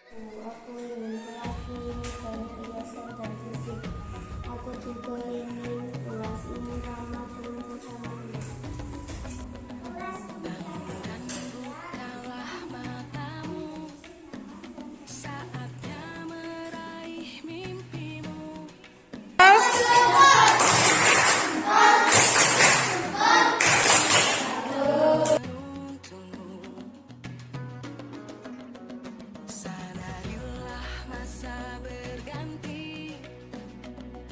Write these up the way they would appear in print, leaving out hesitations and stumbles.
Aku ingin kelas ini banyak hiasan dan fisik. Aku juga ingin kelas ini ramah dengan suasananya. Dan bukalah matamu, saatnya meraih mimpimu. Sadarilah masa berganti,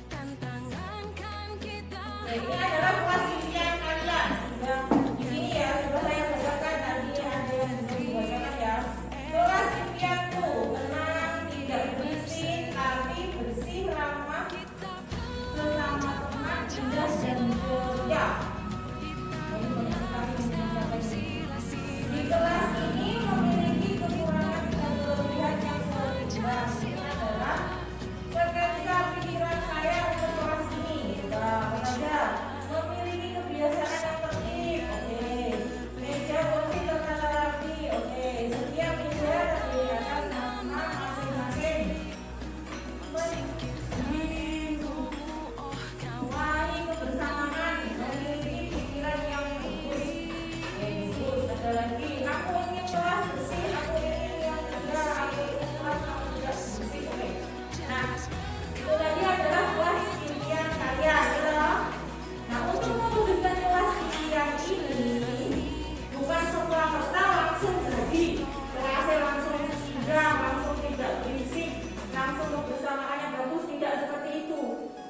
tantangan kan kita. Ini adalah kelas impian kalian. Ini ya, coba saya bacakan tadi ada yang dibacakan ya. Kelas impianku, tenang, tidak berisik, tapi bersih, ramah, bersama teman, indah dan ceria. Ini banyak sekali mencapai ini. Di kelas ini memiliki kekurangan dan kelebihan yang berbeda. Ini adalah sketsa pikiran saya untuk kelas ini. Apa saja? Memiliki kebiasaan yang tertib. Oke. Meja kursi tertata rapi. Oke. Setiap meja terdiri atas nama masing-masing. Menyukai kebersamaan. Memiliki pikiran yang bagus. Oke, bagus. Ada lagi. Aku ingin kelas bersih. Aku ingin yang ceria. Aku ingin kelas yang tidak bersih. Oke. Nah, itu tadi adalah kelas impian kalian, gitu loh. Nah, untuk mewujudkan kelas impian ini, bukan semua merta langsung jadi. Kelasnya langsung indah, langsung tidak berisik, langsung kebersamaannya bagus, tidak seperti itu.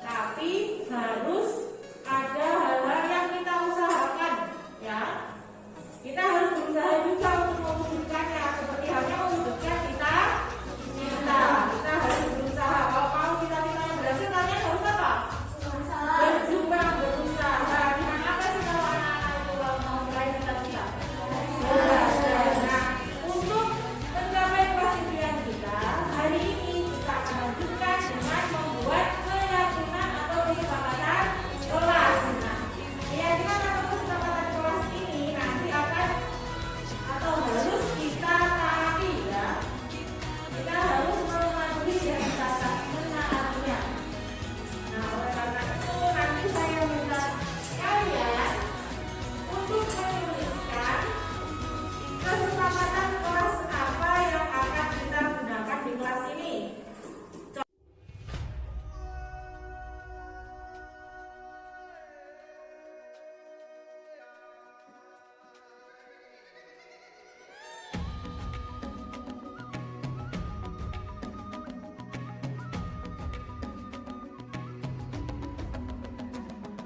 Tapi harus ada hal-hal yang kita usahakan, ya. Kita harus berusaha juga untuk mewujudkannya, seperti halnya mewujudkan kita harus berusaha. Kalau mau cita-citanya berhasil, kalian harus apa? Berjuang, berusaha. Dengan apa sih kalau anak-anak itu kalau mau meraih cita-cita? Belajar. Nah, untuk mencapai kelas impian kita, hari ini kita akan lanjutkan dengan membuat keyakinan atau kesepakatan kelas. Nah, keyakinan atau kesepakatan kelas ini nanti akan atau harus kita taati, ya. Kita harus mematuhi dan kita menaatinya. Nah, oleh karena itu nanti saya minta kalian untuk menuliskan kesepakatan kelas apa yang akan kita gunakan di kelas ini.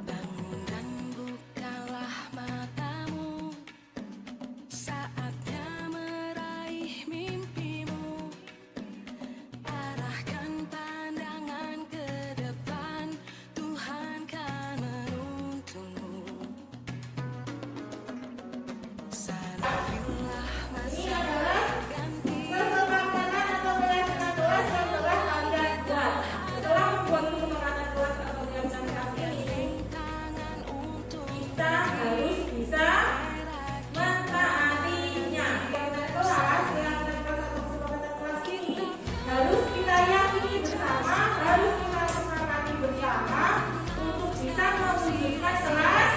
Bangun dan bukalah matamu, saatnya meraih mimpimu. Arahkan pandangan ke depan, Tuhan kan menuntunmu. Sadarilah Ini masa adalah berganti, kesepakatan atau keyakinan kelas yang telah kalian buat. Setelah membuat kesepakatan kelas atau keyakinan kelas ini, tangan untuk kita harus bisa mentaatinya. Keyakinan kelas atau kesepakatan kelas ini harus kita yakini bersama, harus kita sepakati bersama untuk bisa mewujudkan kelas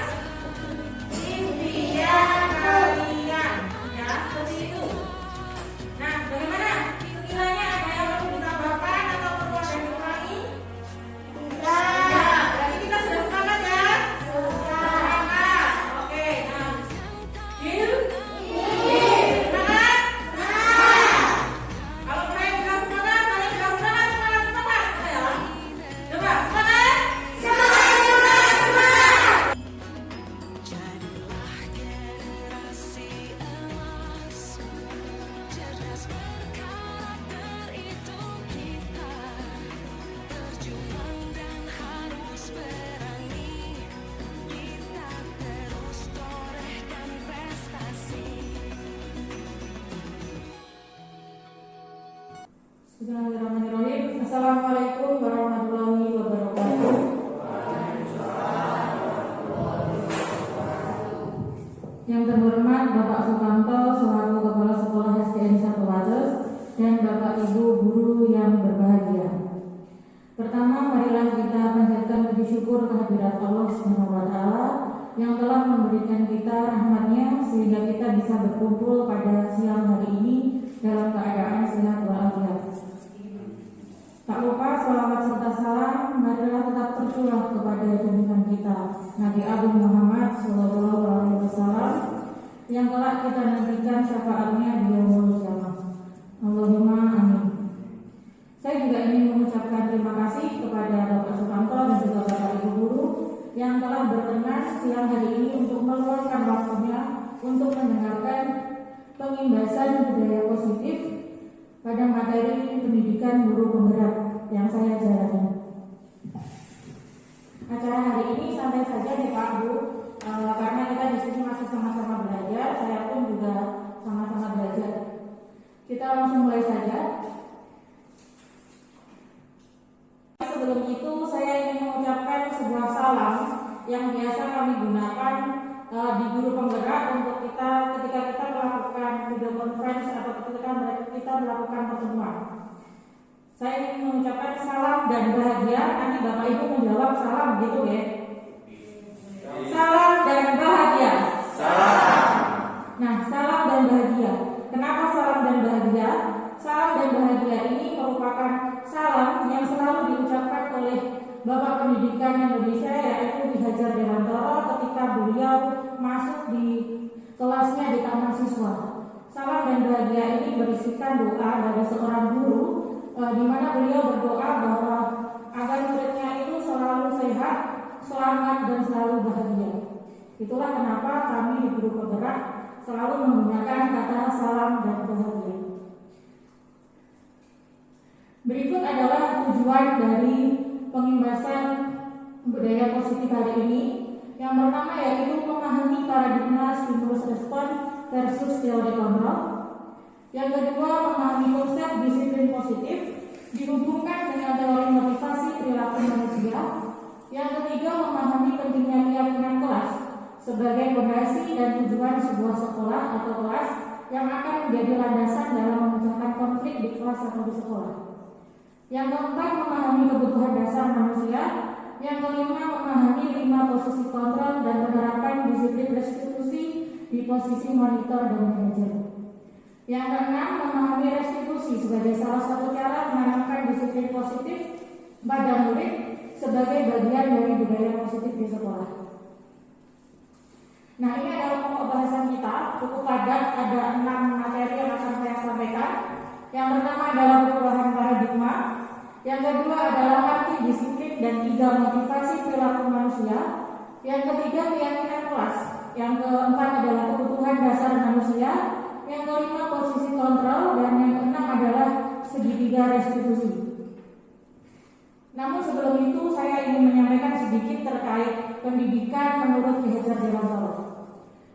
impian kalian, ya, seperti itu. Nah, bagaimana? Sekiranya ada yang perlu ditambahkan atau perlu ada yang dikurangi? Ya, berarti kita sudah sepakat ya? Sepakat. Oke, nah. Deal? Sepakat? Kalau kalian sudah sepakat, kalian sudah sepakat? Ayo. Coba, sepakat? jadilah generasi emas, cerdas berkarakter itu kita. Berjuang dan harus berani, kita terus torehkan prestasi. Bismillahirrahmanirrahim. Assalamualaikum warahmatullahi wabarakatuh. Yang terhormat Bapak Sukanto selaku Kepala Sekolah SDN 1 Wates dan Bapak Ibu sehingga kita bisa berkumpul pada siang hari ini dalam keadaan sehat walafiat. Tak lupa salawat serta salam marilah tetap tercurah kepada junjungan kita Nabi Agung Muhammad Sallallahu Alaihi Wasallam yang kelak kita nantikan syafaatnya di yaumul qiyamah. Allahumma amin. Saya juga ingin mengucapkan terima kasih kepada Bapak Sukanto dan juga Bapak Ibu Guru yang telah berkenan siang hari ini untuk meluangkan waktunya untuk mendengarkan pengimbasan budaya positif pada materi pendidikan guru penggerak yang saya jalani. Acara hari ini santai saja nih Pak Bu, karena kita di sini masih sama-sama belajar, saya pun juga sama-sama belajar. Kita langsung mulai saja. Sebelum itu saya ingin mengucapkan sebuah salam yang biasa kami gunakan di guru penggerak untuk ketika kita melakukan video conference atau ketika kita melakukan pertemuan. Saya ingin mengucapkan salam dan bahagia. Nanti Bapak Ibu menjawab salam gitu ya. Salam dan bahagia. Salam. Nah, salam dan bahagia. Kenapa salam dan bahagia? Salam dan bahagia ini merupakan salam yang selalu diucapkan oleh Bapak Pendidikan Indonesia, yaitu Ki Hajar Dewantara ketika beliau masuk di kelasnya di taman siswa. Salam dan bahagia ini berisikan doa dari seorang guru, di mana beliau berdoa bahwa agar muridnya itu selalu sehat, selamat dan selalu bahagia. Itulah kenapa kami di Guru Penggerak selalu menggunakan kata salam dan bahagia. Berikut adalah tujuan dari pengimbasan budaya positif hari ini. Yang pertama yaitu memahami paradigma stimulus respon versus teori kontrol. Yang kedua, memahami konsep disiplin positif dihubungkan dengan teori motivasi perilaku manusia. Yang ketiga, memahami pentingnya keyakinan kelas sebagai fondasi dan tujuan sebuah sekolah atau kelas yang akan menjadi landasan dalam memecahkan konflik di kelas atau di sekolah. Yang keempat, memahami kebutuhan dasar manusia. Yang kelima, memahami 5 posisi kontrol dan menerapkan disiplin restitusi di posisi monitor dan manajer. Yang keenam, memahami restitusi sebagai salah satu cara menanamkan disiplin positif pada murid sebagai bagian dari budaya positif di sekolah. Nah, ini adalah pokok bahasan kita, cukup padat, ada 6 materi yang akan saya sampaikan. Yang pertama adalah perubahan paradigma, yang kedua adalah arti disiplin dan 3 motivasi perilaku manusia, yang ketiga keyakinan kelas, yang keempat adalah kebutuhan dasar manusia, yang kelima posisi kontrol, dan yang keenam adalah segitiga restitusi. Namun sebelum itu saya ingin menyampaikan sedikit terkait pendidikan menurut Ki Hajar Dewantara.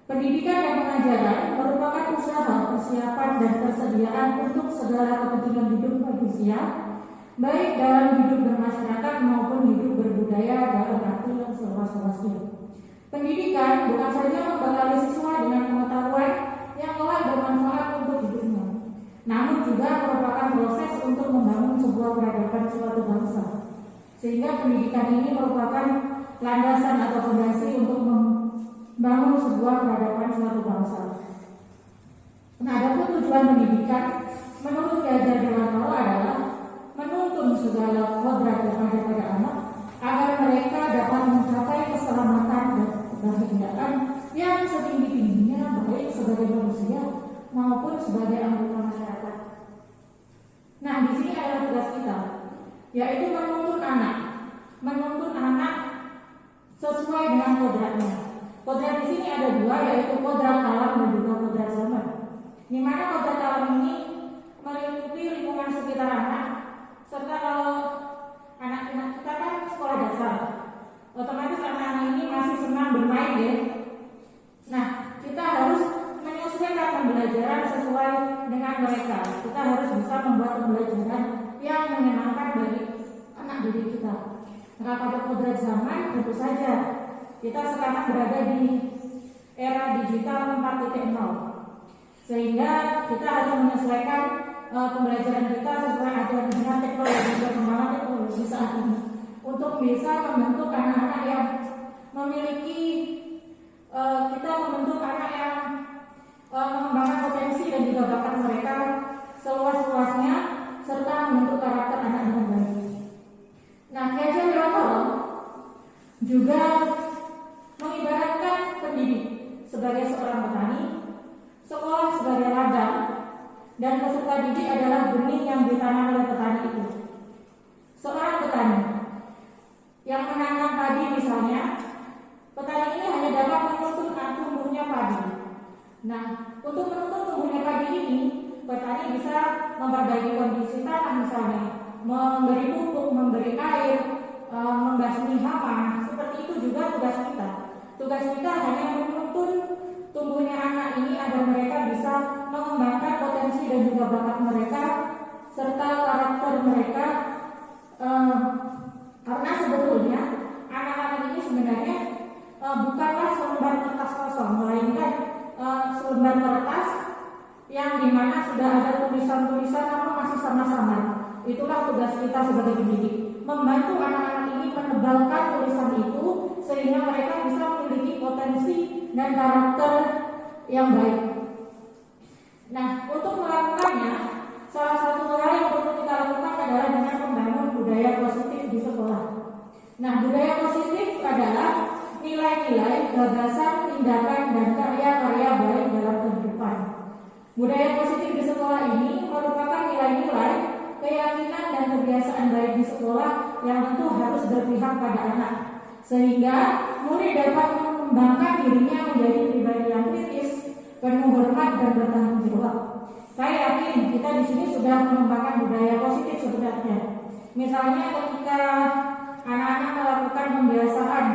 Pendidikan dan pengajaran merupakan usaha persiapan dan persediaan untuk segala kepentingan hidup manusia, baik dalam hidup bermasyarakat maupun hidup berbudaya dalam arti yang seluas-luasnya. Pendidikan bukan saja membekali siswa dengan pengetahuan yang kelak bermanfaat untuk hidupnya, namun juga merupakan proses untuk membangun sebuah peradaban suatu bangsa. Sehingga pendidikan ini merupakan landasan atau fondasi untuk membangun sebuah peradaban suatu bangsa. Nah, adapun tujuan pendidikan menurut Ki Hajar Dewantara adalah menuntun segala kodrat yang ada pada anak agar mereka dapat mencapai keselamatan dan kebahagiaan yang setinggi-tingginya, baik sebagai manusia maupun sebagai anggota masyarakat. Nah, di sini adalah tugas kita, yaitu menuntun anak sesuai dengan kodratnya. Kodrat di sini ada 2, yaitu kodrat alam dan juga kodrat zaman. Di mana kodrat alam ini melingkupi lingkungan sekitar anak, serta kalau anak-anak kita kan sekolah dasar, otomatis anak-anak ini masih senang bermain ya. Nah, kita harus menyesuaikan pembelajaran sesuai dengan mereka. Kita harus bisa membuat pembelajaran yang menyenangkan bagi anak didik kita. Nah, pada kodrat zaman tentu saja kita sekarang berada di era digital 4.0, sehingga kita harus menyesuaikan pembelajaran kita sesuai dengan teknologi dan perkembangan teknologi saat ini untuk bisa membentuk anak-anak yang memiliki kita membentuk anak yang didik adalah benih yang ditanam oleh petani itu. Seorang petani yang menanam padi misalnya, petani ini hanya dapat menuntun tumbuhnya padi. Nah, untuk menuntun tumbuhnya padi ini, petani bisa memperbaiki kondisi tanah misalnya, memberi pupuk, memberi air, membasmi hama. Seperti itu juga tugas kita. Tugas kita hanya menuntun tumbuhnya anak ini agar mereka bisa mengembangkan potensi dan juga bakat mereka serta karakter mereka. Karena sebetulnya anak-anak ini sebenarnya bukanlah selembar kertas kosong, melainkan selembar kertas yang dimana sudah ada tulisan-tulisan namun masih samar-samar. Itulah tugas kita sebagai pendidik, membantu anak-anak ini menebalkan tulisan itu sehingga mereka bisa memiliki potensi dan karakter yang baik. Nah, untuk melakukannya, salah satu hal yang perlu kita lakukan adalah dengan membangun budaya positif di sekolah. Nah, budaya positif adalah nilai-nilai, gagasan, tindakan, dan karya-karya baik dalam kehidupan. Budaya positif di sekolah ini merupakan nilai-nilai, keyakinan, dan kebiasaan baik di sekolah yang tentu harus berpihak pada anak, sehingga murid dapat mengembangkan dirinya menjadi pribadi yang kritis, penuh hormat, dan bertanggung jawab. Saya yakin kita di sini sudah mengembangkan budaya positif sebenarnya. Misalnya ketika anak-anak melakukan pembiasaan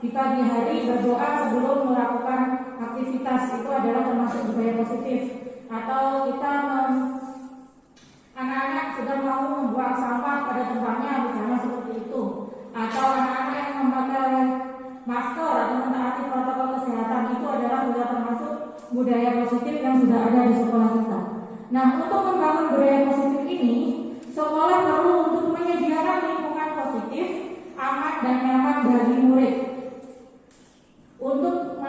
di pagi hari berdoa sebelum melakukan aktivitas, itu adalah termasuk budaya positif. Atau kita anak-anak sudah mau membuang sampah pada tempatnya, misalnya seperti itu. Atau anak-anak yang memakai masker atau mentaati protokol kesehatan, itu adalah juga termasuk budaya positif yang sudah ada di sekolah kita. Nah, untuk membangun budaya positif ini, sekolah perlu untuk menyediakan lingkungan positif, aman dan nyaman bagi murid, untuk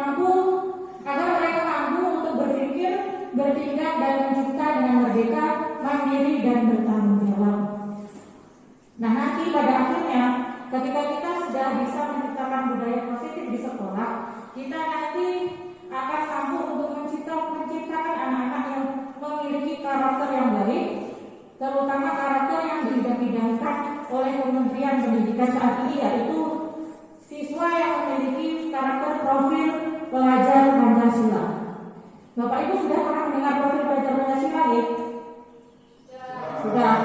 agar mereka mampu untuk berpikir, bertindak dan mencipta dengan merdeka, mandiri dan bertanggung jawab. Nah, nanti pada akhirnya ketika kita sudah bisa menciptakan budaya positif di sekolah, kita nanti akan mampu untuk menciptakan anak-anak yang memiliki karakter yang baik, terutama karakter yang diidam-idamkan oleh Kementerian Pendidikan saat ini, yaitu siswa yang memiliki karakter profil pelajar Pancasila. Bapak Ibu sudah pernah mendengar profil pelajar Pancasila ya? Sudah.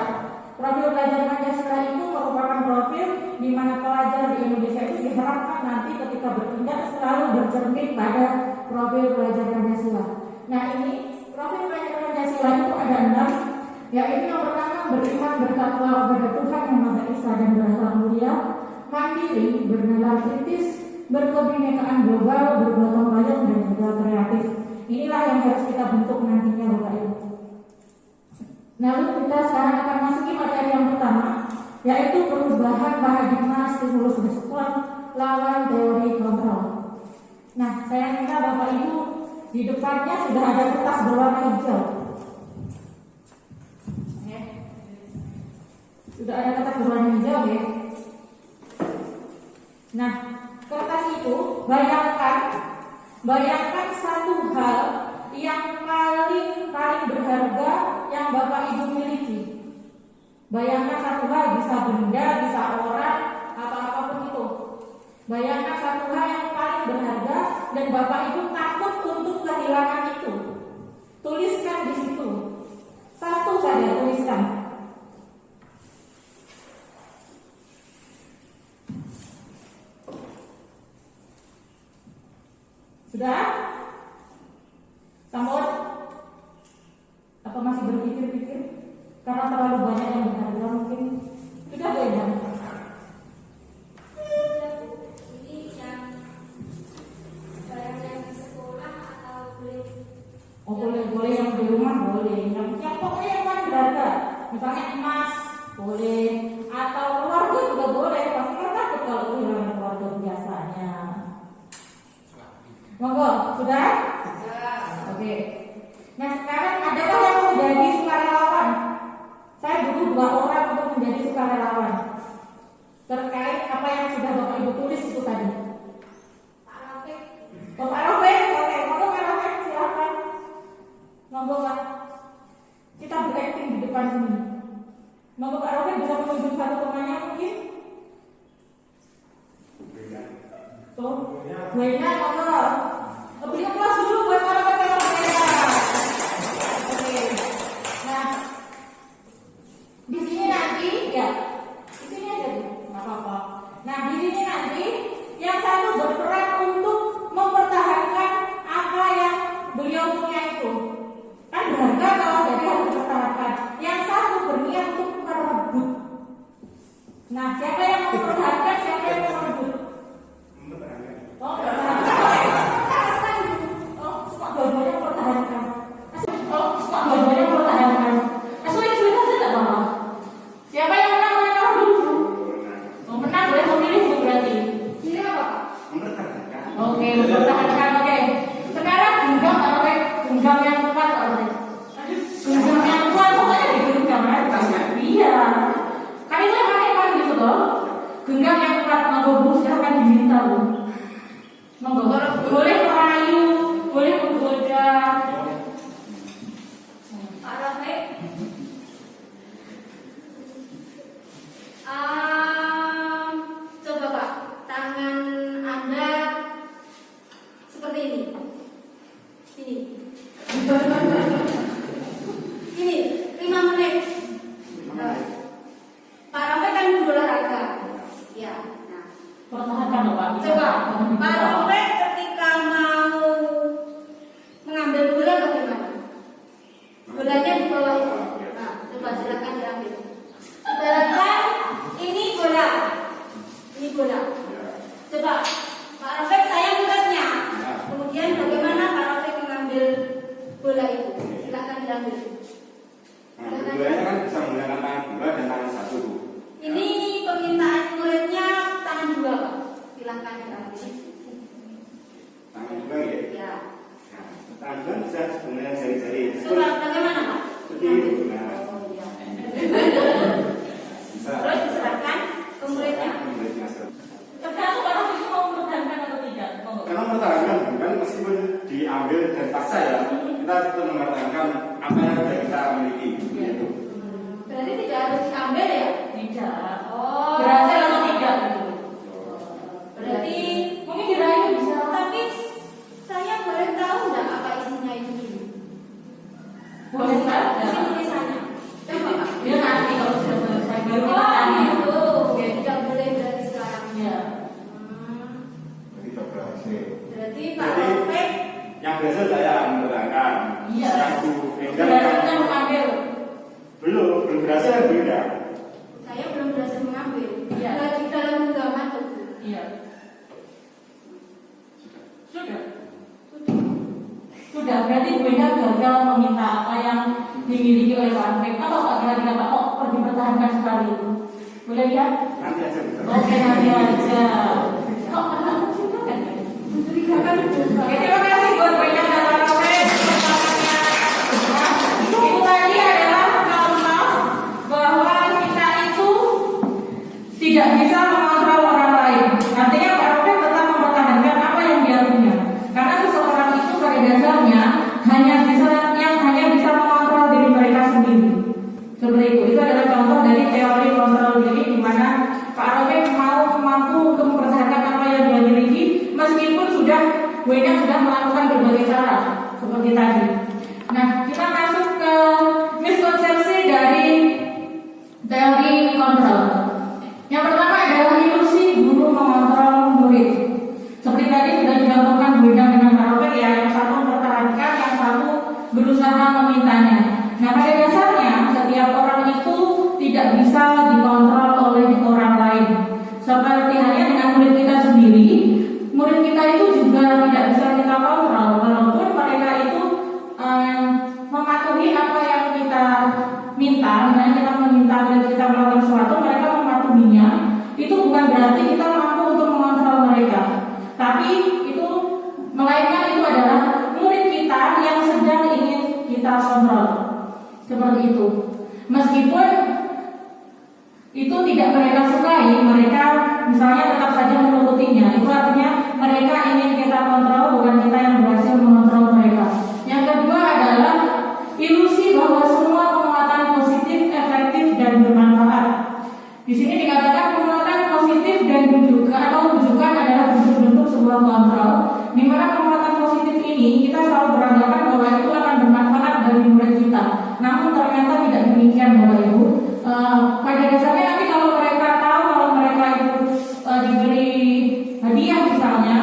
Profil pelajar Pancasila itu merupakan profil di mana pelajar di Indonesia itu diharapkan nanti ketika bertindak selalu bercermin pada profil pelajar Pancasila. Nah, ini profil pelajar Pancasila itu ada 6, yaitu yang pertama beriman bertakwa kepada Tuhan yang Maha Esa dan berakhlak mulia, mandiri, bernalar kritis, berkebinekaan global, bergotong royong dan juga kreatif. Inilah yang harus kita bentuk nantinya, Bapak Ibu. Lalu kita sekarang akan masuki materi yang pertama, yaitu perubahan paradigma stimulus respon lawan teori kontrol. Nah, saya minta Bapak Ibu di depannya sudah ada kertas berwarna hijau. Sudah ada kertas berwarna hijau ya. Nah, kertas itu bayangkan satu hal yang paling berharga yang Bapak Ibu miliki. Bayangkan satu hal, bisa benda, bisa orang, atau apapun itu. Bayangkan satu hal yang paling berharga dan Bapak Ibu takut untuk kehilangan itu. Tuliskan di situ. Satu saja tuliskan. Sudah? Sampun? Apa masih berpikir-pikir? Karena terlalu banyak yang berharga mungkin. Sudah Bu Eda? Ini yang belajar di sekolah atau boleh? Oh, boleh yang di rumah boleh. Yang pokoknya yang paling berharga. Misalnya emas boleh, atau keluarga juga boleh. Pasti kan takut kalau kehilangan keluarga biasanya. Monggo, sudah? Oke. Nah, sekarang adakah yang menjadi sukarelawan? Saya butuh 2 orang untuk menjadi sukarelawan terkait apa yang sudah Bapak Ibu tulis itu tadi. Pak Rafiq. Bapak Rafiq, oke, monggo Pak Rafiq, silakan. Monggo Pak. Kita beraktif depan sini. Monggo Pak Rofi bisa menunjuk satu temannya mungkin? Tuh, Buena, monggo. Beri kelas dulu buat para peserta mereka. Oke. Nah, di sini nanti ya, di sini aja Bu, nggak apa-apa. Nah, di sini nanti yang satu berperan untuk mempertahankan apa yang beliau punya itu. Kan berharga kalau jadi harus dipertahankan. Yang satu berniat untuk merebut. Nah, siapa yang mau mempertahankan, siapa yang mau merebut? Oh, pertahankan. Oh, semua dua-duanya mempertahankan. Oh, semua dua-duanya mempertahankan. Sulit-sulit aja nggak apa-apa. Siapa yang menang boleh tahu dulu. Oh, menang boleh memilih Bu berarti. Ini apa Pak? Oke, mempertahankan. Oke. Sekarang genggam atau genggam yang kuat atau genggam yang kuat pokoknya digenggam aja. Iya. Kan itu yang pakai gitu loh. Genggam yang kuat monggo Bu, silakan diminta Bu. Monggo boleh merayu, boleh menggoda. Pak Rafiq, coba Pak, tangan Anda seperti ini. Ini 5 menit. Pak Rafiq kan berolahraga. Ya. Nah, Pertahankan loh Pak. coba Pak Rafiq ketika mau mengambil bola bagaimana? Bolanya di bawah itu. Nah, coba silakan diambil. Ibaratkan ini bola. Ini bola. Coba Pak Rafiq saya bulatnya. Kemudian bagaimana Pak Rafiq mengambil bola itu? Silakan diambil. Nah, keduanya kan bisa menggunakan tangan dua dan tangan satu. Ini permintaan muridnya tangan dua Pak. Silakan diambil. Tangan dua ya. Ya. Nah, tangan dua bisa menggunakan jari-jari. Coba bagaimana Pak? Seperti itu. Nah, Oh iya. bisa. Terus diserahkan ke muridnya. Muridnya. Tergantung Pak Rofi itu mau mempertahankan atau tidak. Monggo. Karena mempertahankan kan meskipun diambil dan paksa ya, kita tetap mempertahankan apa yang sudah kita miliki. Gitu. Berarti tidak harus diambil ya? Tidak. Oh. Berhasil atau tidak gitu. Berarti Mungkin dirayu bisa. tapi saya boleh tahu nggak apa isinya itu dulu? Boleh Pak. Isi tulisannya. Coba Pak. Ya nanti kalau sudah selesai baru kita Oh tanya. gitu. Tidak boleh berarti sekarang. Ya. Jadi tidak berhasil. Berarti Pak Jadi, Rafiq yang berhasil saya mempertahankan. Iya. Yang Bu Enggar Berhasilnya mengambil. belum berhasil yang beda. saya belum berhasil mengambil. Iya. Di dalam genggaman tuh. Iya. Sudah. Sudah, berarti Bu Enda gagal meminta apa yang dimiliki oleh Pak Rafiq. Atau Pak kira-kira Pak kok perlu dipertahankan sekali itu? Boleh lihat? Nanti aja bisa. Oke, nanti aja. Kok anak cinta kan? Mencurigakan itu. Oke, terima kasih buat Bu Enda dan Pak Rafiq. Nah, itu tadi adalah contoh bahwa kita itu tidak bisa mengontrol orang lain. Artinya Pak Rafiq tetap mempertahankan apa yang dia punya. Karena seseorang itu pada dasarnya hanya bisa mengontrol diri mereka sendiri. Seperti itu. Itu adalah contoh dari teori kontrol diri di mana Pak Rafiq mampu untuk mempertahankan apa yang dia miliki meskipun Wena sudah melakukan berbagai cara seperti tadi. Nah, kita masuk ke miskonsepsi dari teori kontrol. Yang pertama adalah ilusi guru mengontrol murid. Seperti tadi sudah dicontohkan Wena dengan Pak Rafiq ya, yang satu mempertahankan, yang satu berusaha memintanya. Nah, pada dasarnya setiap orang itu tidak bisa dikontrol oleh orang lain. Seperti halnya dengan murid kita sendiri, murid kita itu juga tidak bisa kita kontrol, walaupun mereka itu mematuhi apa yang kita minta. Misalnya kita meminta murid kita melakukan sesuatu, mereka mematuhinya. Itu bukan berarti kita mampu untuk mengontrol mereka, tapi itu melainkan itu adalah murid kita yang sedang ingin kita kontrol. Seperti itu. Meskipun itu tidak mereka sukai, mereka misalnya tetap saja menurutinya. Itu artinya mereka ingin kita kontrol, bukan kita yang berhasil mengontrol mereka. Yang kedua adalah ilusi bahwa semua penguatan positif demikian Bapak Ibu. Pada dasarnya nanti kalau mereka tahu kalau mereka itu diberi hadiah misalnya,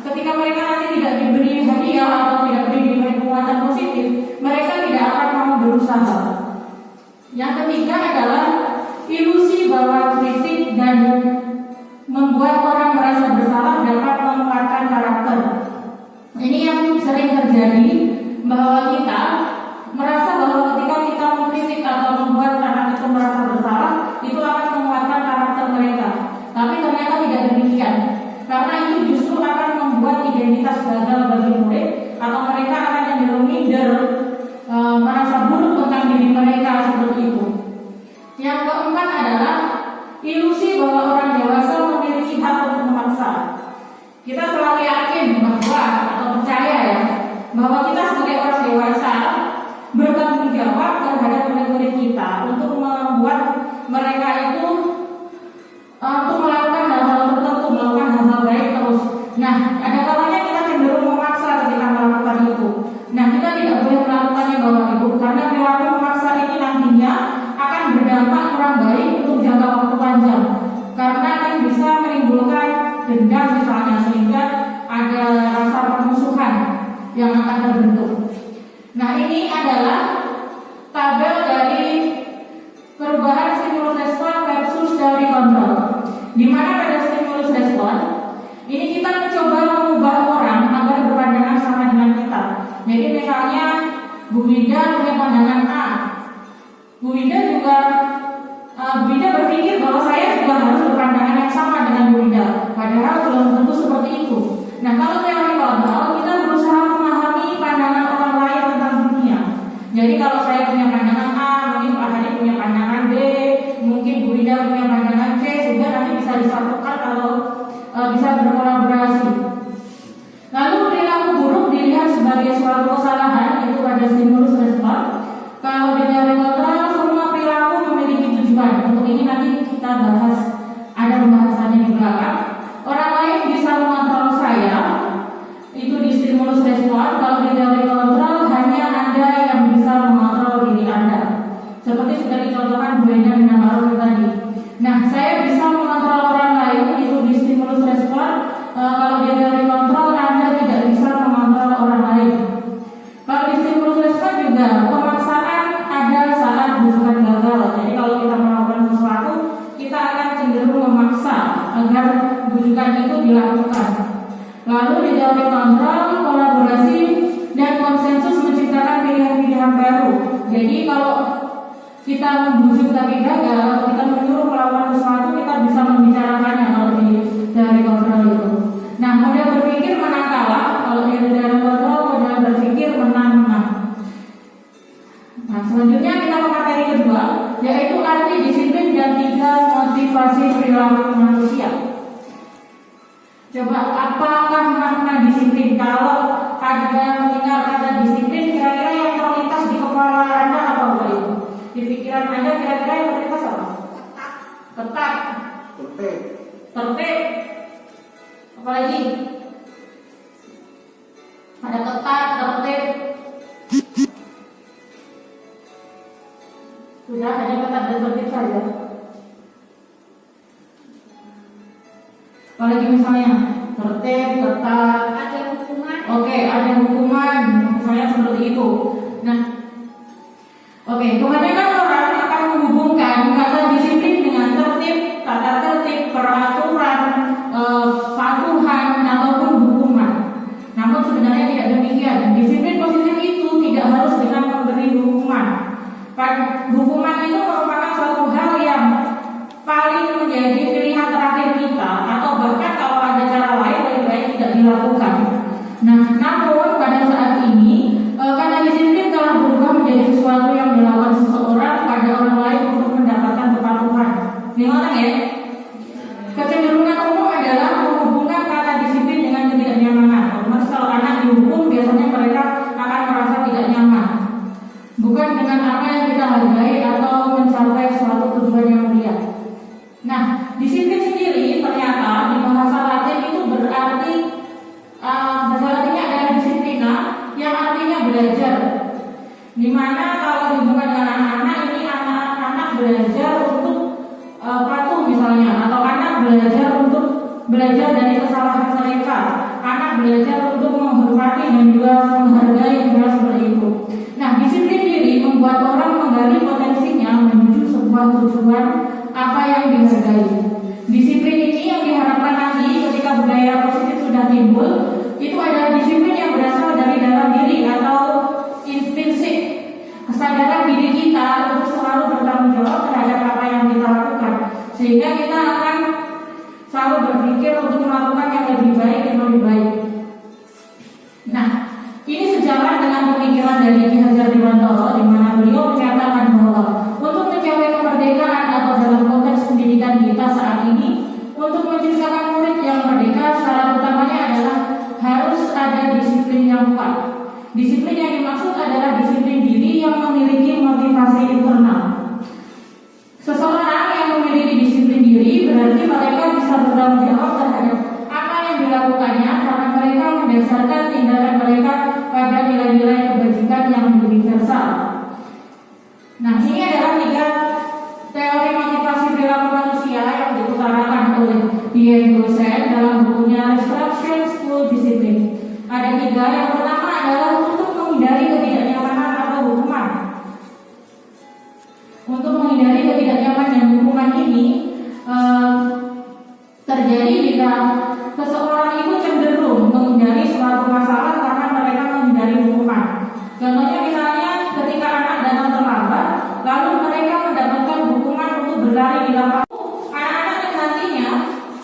ketika mereka nanti tidak diberi hadiah atau tidak diberi penguatan positif, mereka tidak akan mau berusaha. Yang ketiga adalah ilusi bahwa kritik dan membuat orang merasa bersalah dapat menguatkan karakter. Ini yang sering terjadi, bahwa kita merasa bahwa ketika kita mengkritik atau membuat anak itu merasa bersalah, itu akan menguatkan karakter mereka. Tapi ternyata tidak demikian, karena itu justru akan membuat identitas gagal bagi murid, atau mereka akan cenderung minder, merasa buruk tentang diri mereka seperti itu. Yang keempat adalah ilusi bahwa orang dewasa memiliki hak untuk memaksa. Kita selalu yakin bahwa atau percaya ya, bahwa kita sebagai orang dewasa bertanggung jawab terhadap murid-murid kita untuk membuat mereka itu untuk melakukan hal-hal tertentu, melakukan hal-hal baik terus. Nah, ada kalanya kita cenderung memaksa ketika melakukan itu. Nah, kita tidak boleh melakukannya Bapak Ibu, karena perilaku memaksa ini nantinya akan berdampak kurang baik untuk jangka waktu panjang, karena akan bisa menimbulkan dendam misalnya, sehingga ada rasa permusuhan yang akan terbentuk. Nah, ini adalah tabel dari perubahan stimulus respon versus teori kontrol, di mana pada stimulus respon ini kita mencoba mengubah orang agar berpandangan sama dengan kita. Jadi misalnya Bu Winda punya pandangan A, Bu Winda berpikir bahwa saya juga harus berpandangan yang sama dengan Bu Winda, padahal belum tentu seperti itu. Nah, kalau teori kontrol, kita berusaha memahami pandangan orang lain tentang dunia. Jadi kalau saya punya pandangan A, mungkin Pak Hadi punya pandangan B, mungkin Bu Winda punya pandangan C, sehingga nanti bisa disatukan atau bisa berkolaborasi. Lalu perilaku buruk dilihat sebagai suatu kesalahan, itu pada stimulus respon. Kalau di teori kontrol, semua perilaku memiliki tujuan. Untuk ini nanti kita bahas, ada pembahasannya di belakang. Orang lain bisa mengontrol saya, itu di stimulus respon. Kalau di teori kontrol, hanya Anda yang bisa mengontrol diri Anda. Seperti sudah dicontohkan Bu Ena dengan Arul tadi. Nah, saya bisa mengontrol orang lain, itu di stimulus respon. Kalau di teori kontrol, Anda tidak bisa mengontrol orang lain. Kalau di stimulus respon juga, pemaksaan ada saat bukan gagal. Jadi kalau kita melakukan sesuatu, kita akan cenderung memaksa agar bujukan itu dilakukan. Lalu di teori kontrol, kolaborasi dan konsensus menciptakan pilihan-pilihan baru. Jadi kalau kita membujuk tapi gagal, atau kita menyuruh melakukan sesuatu, kita bisa membicarakannya kalau di teori kontrol itu. Nah, model berpikir menang kalah. Kalau di teori kontrol, model berpikir menang-menang. Nah, selanjutnya kita ke materi kedua, yaitu arti disiplin dan 3 motivasi perilaku manusia. Coba, apakah makna disiplin? Kalau ada mendengar kata disiplin, kira-kira yang terlintas di kepala Anda apa Bapak Ibu? Di pikiran Anda kira-kira yang terlintas apa? Ketat. Tertib. Apalagi? Ada ketat, tertib. Sudah hanya ketat dan tertib saja. Apalagi misalnya tertib, ketat, Ada hukuman. oke, ada hukuman, misalnya seperti itu. Nah, oke, kebanyakan orang akan menghubungkan kata disiplin dengan tertib, tata tertib, peraturan, patuhan ataupun hukuman. Namun sebenarnya tidak demikian. Disiplin positif itu tidak harus dengan memberi hukuman. Hukuman itu merupakan suatu hal yang paling menjadi pilihan terakhir kita, atau bahkan kalau ada cara lain lebih baik tidak dilakukan. Nah, namun pada saat ini kata disiplin telah berubah menjadi sesuatu yang dilakukan seseorang pada orang lain untuk mendapatkan kepatuhan. Gimana ya? Kecenderungan umum adalah menghubungkan kata disiplin dengan ketidaknyamanan. Otomatis kalau anak dihukum, biasanya mereka akan merasa tidak nyaman, bukan dengan apa yang kita hargai atau mencapai suatu tujuan yang mulia. Nah, disiplin sendiri ternyata di bahasa Latin itu berarti bahasa Latinnya adalah disiplina, yang artinya belajar. Dimana kalau dihubungkan dengan anak-anak, ini anak belajar untuk patuh misalnya, atau anak belajar untuk belajar dari kesalahan mereka, anak belajar untuk menghormati dan juga menghargai hal seperti itu. Nah, disiplin diri membuat orang menggali potensinya menuju sebuah tujuan apa yang dihargai. Disiplin ini yang diharapkan nanti ketika budaya positif sudah timbul, itu adalah disiplin yang berasal dari dalam diri atau intrinsik, kesadaran diri kita untuk selalu bertanggung jawab terhadap apa yang kita lakukan, sehingga kita akan selalu berpikir untuk melakukan yang lebih baik dan lebih baik. Nah, ini sejalan dengan pemikiran dari Ki Hajar Dewantara, di mana beliau menyatakan bahwa untuk mencapai kemerdekaan atau dalam konteks pendidikan kita saat ini, untuk menciptakan murid yang merdeka, syarat utamanya adalah harus ada disiplin yang kuat. Disiplin yang dimaksud adalah disiplin diri yang memiliki motivasi internal. Seseorang yang memiliki disiplin diri berarti mereka bisa bertanggung jawab terhadap apa yang dilakukannya, karena mereka mendasarkan tindakan mereka pada nilai-nilai kebajikan yang universal. Nah, ini adalah 3 teori motivasi perilaku manusia yang diutarakan oleh Dian Dosen dalam bukunya Restructuring School Discipline. Ada 3. Yang pertama adalah untuk menghindari ketidaknyamanan atau hukuman. Untuk menghindari ketidaknyamanan hukuman ini terjadi jika seseorang itu cenderung menghindari suatu masalah karena mereka menghindari hukuman. Contohnya misalnya ketika anak datang terlambat, lalu mereka mendapatkan hukuman untuk berlari di lapangan. Anak-anak yang nantinya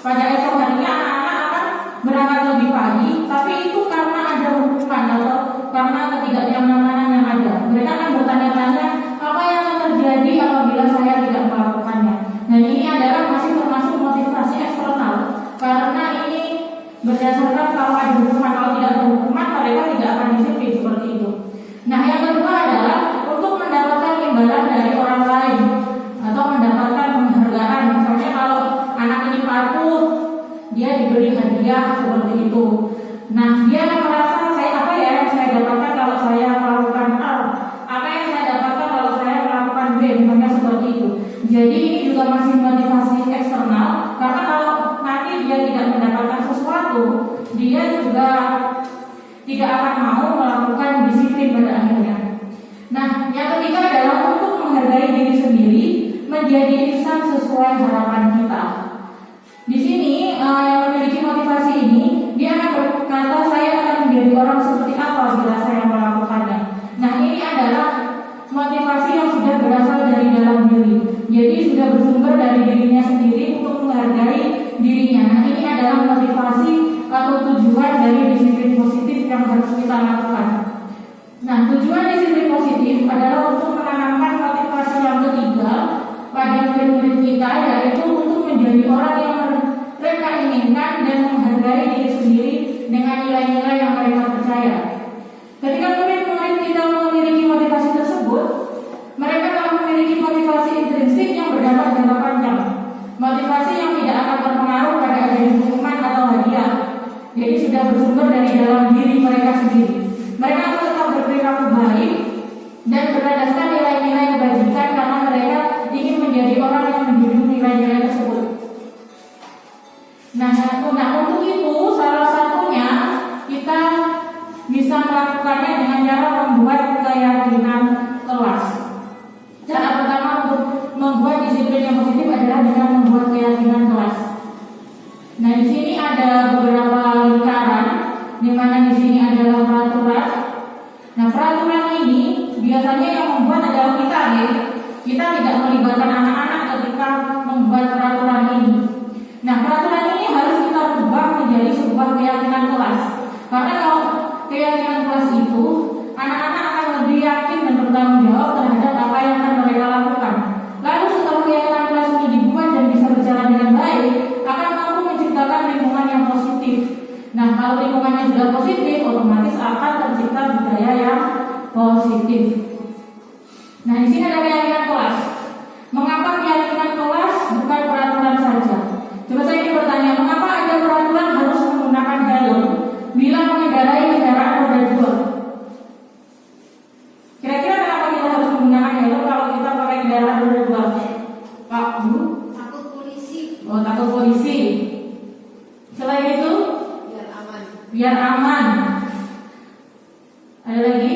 pada esok harinya anak-anak akan berangkat lebih pagi, tapi itu karena ada hukuman atau karena ketidaknyamanan yang ada. Mereka akan bertanya-tanya apa yang akan terjadi apabila saya tidak melakukannya. Nah, ini adalah masih termasuk motivasi eksternal, karena ini berdasarkan kalau ada hukuman, kalau tidak ada hukuman mereka tidak akan disiplin seperti itu. Nah, yang kedua adalah untuk mendapatkan imbalan dari orang lain atau mendapatkan penghargaan. Misalnya kalau anak ini patuh, dia diberi hadiah seperti itu. Nah, dia merasa apa ya yang saya dapatkan kalau saya melakukan A, apa yang saya dapatkan kalau saya melakukan B, misalnya seperti itu. Jadi ini juga masih motivasi eksternal, karena kalau nanti dia tidak mendapatkan sesuatu, dia juga tidak akan mau melakukan disiplin pada akhirnya. Nah, yang ketiga adalah untuk menghargai diri sendiri, menjadi insan sesuai harapan kita. Di sini yang memiliki motivasi ini, dia akan berkata saya akan menjadi orang seperti apa bila saya melakukannya. Nah, ini adalah motivasi yang sudah berasal dari dalam diri. Jadi sudah bersumber dari dirinya sendiri untuk menghargai dirinya. Nah, ini adalah motivasi atau tujuan dari disiplin positif yang harus kita lakukan. Nah, tujuan disiplin positif adalah untuk menanamkan motivasi yang ketiga pada murid-murid kita, yaitu untuk menjadi orang yang mereka inginkan dan menghargai diri sendiri dengan nilai-nilai yang mereka percaya. Ketika murid-murid kita memiliki motivasi tersebut, mereka telah memiliki motivasi intrinsik yang berdampak jangka panjang, motivasi yang tidak akan berpengaruh pada adanya hukuman atau hadiah. Jadi sudah bersumber dari dalam diri mereka sendiri. Mereka akan tetap berperilaku baik dan berdasarkan nilai-nilai kebajikan karena mereka ingin menjadi orang yang menjunjung nilai-nilai tersebut. Nah, untuk itu salah satunya kita bisa melakukannya dengan cara membuat keyakinan kelas. Cara pertama untuk membuat disiplin yang positif adalah dengan membuat keyakinan kelas. Nah, di sini ada beberapa lingkaran, di mana di sini adalah peraturan. Nah, peraturan ini biasanya yang membuat adalah kita, ya. Kita tidak melibatkan anak-anak ketika membuat peraturan ini. Nah, peraturan ini harus kita ubah menjadi sebuah keyakinan kelas. Karena kalau keyakinan kelas itu, anak-anak akan lebih yakin dan bertanggung jawab terhadap apa yang akan mereka lakukan. Lalu setelah keyakinan kelas ini dibuat dan bisa berjalan dengan baik, akan mampu menciptakan lingkungan yang positif. Nah, kalau lingkungannya sudah positif, otomatis akan tercipta budaya yang positif. Nah, di sini ada keyakinan kelas. Mengapa keyakinan kelas bukan peraturan saja? Coba saya ingin bertanya, mengapa ada peraturan harus menggunakan helm bila mengendarai kendaraan roda 2? Kira-kira kenapa kita harus menggunakan helm kalau kita pakai kendaraan roda 2? biar aman. Ada lagi?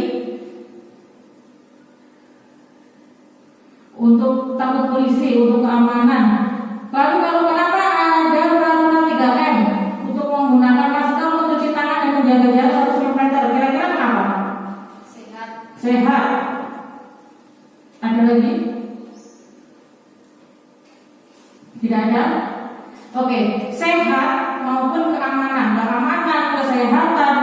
Untuk takut polisi, untuk keamanan. Lalu kalau kenapa ada peraturan 3M untuk menggunakan masker, mencuci tangan dan menjaga jarak 1 meter? Kira-kira kenapa? Sehat. Ada lagi? Tidak ada? Oke, sehat maupun keamanan, kesehatan,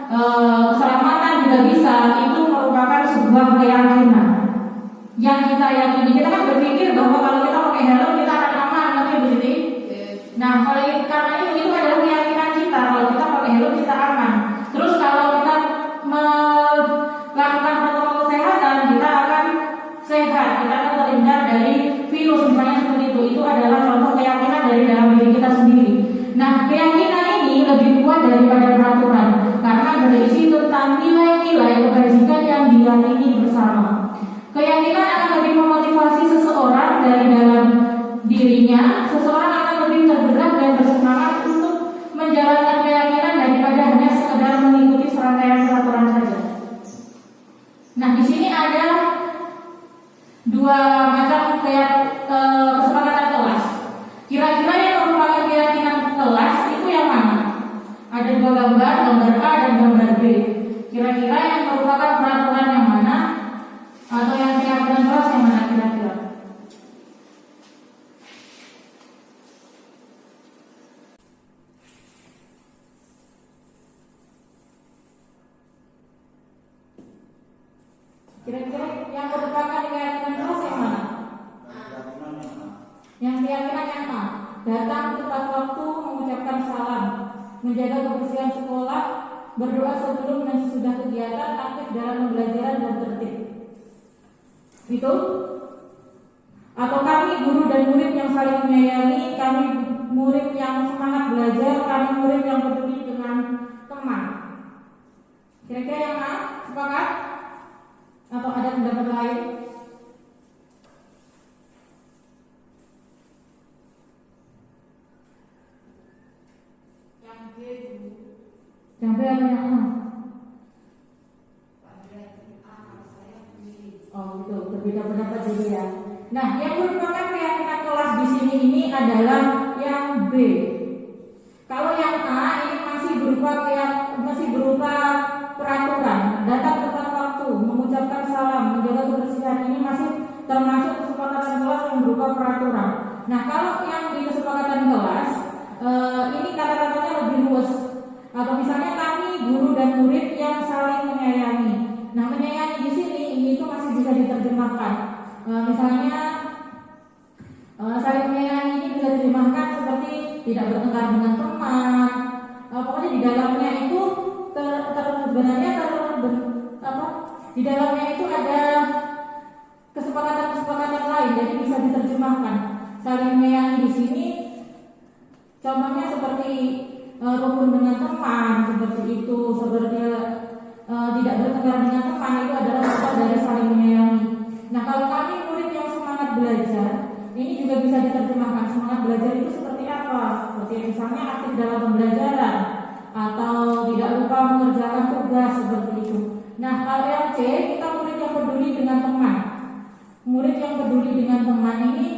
keselamatan juga bisa. Itu merupakan sebuah keyakinan yang kita yakini. Kita kan berpikir bahwa kalau kita pakai helm kita akan aman, nanti begitu. Nah, karena itu adalah keyakinan kita. Kalau kita pakai helm kita aman. Terus kalau kita melakukan protokol kesehatan, kita akan sehat, kita akan terhindar dari virus misalnya seperti itu. Itu adalah contoh keyakinan dari dalam diri kita sendiri. Nah, keyakinan ini lebih kuat daripada peraturan karena berisi tentang nilai-nilai kebajikan yang diyakini bersama. Keyakinan akan lebih memotivasi seseorang dari dalam dirinya. Seseorang akan lebih tergerak dan bersemangat untuk menjalankan keyakinan daripada hanya sekedar mengikuti serangkaian peraturan saja. Nah, di sini ada 2 macam kesepakatan kelas. Kira-kira yang merupakan keyakinan kelas itu yang mana? Ada 2 gambar, gambar A dan gambar B. Kira-kira yang merupakan peraturan yang mana? Atau yang keyakinan kelas yang mana kira-kira? Kira-kira yang merupakan keyakinan kelas yang mana? Yang keyakinan yang mana? Datang tepat waktu, mengucapkan salam, menjaga kebersihan sekolah, berdoa sebelum dan sesudah kegiatan, aktif dalam pembelajaran dan tertib. Itu? Atau kami guru dan murid yang saling menyayangi, kami murid yang semangat belajar, kami murid yang peduli dengan teman. Kira-kira yang A? Sepakat? Atau ada pendapat lain? Yang B atau yang A? Oh gitu, berbeda pendapat jadi ya. Nah, yang merupakan keyakinan kelas di sini ini adalah yang B. Kalau yang A ini masih berupa peraturan, datang tepat waktu, mengucapkan salam, menjaga kebersihan, ini masih termasuk kesepakatan kelas yang berupa peraturan. Nah, kalau yang di kesepakatan kelas ini kata-katanya lebih luas. Atau misalnya kami guru dan murid yang saling menyayangi. Nah, menyayangi di sini ini itu masih bisa diterjemahkan. Misalnya saling menyayangi ini bisa diterjemahkan seperti tidak bertengkar dengan teman. Pokoknya di dalamnya itu di dalamnya itu ada kesepakatan-kesepakatan lain, jadi bisa diterjemahkan. Saling menyayangi di sini contohnya seperti rukun dengan teman, seperti itu, seperti tidak bertengkar dengan teman, itu adalah contoh dari saling menyayangi. Nah, kalau kami murid yang semangat belajar, ini juga bisa diterjemahkan. Semangat belajar itu seperti apa? Seperti misalnya aktif dalam pembelajaran atau tidak lupa mengerjakan tugas, seperti itu. Nah, kalau yang C, kita murid yang peduli dengan teman. Murid yang peduli dengan teman ini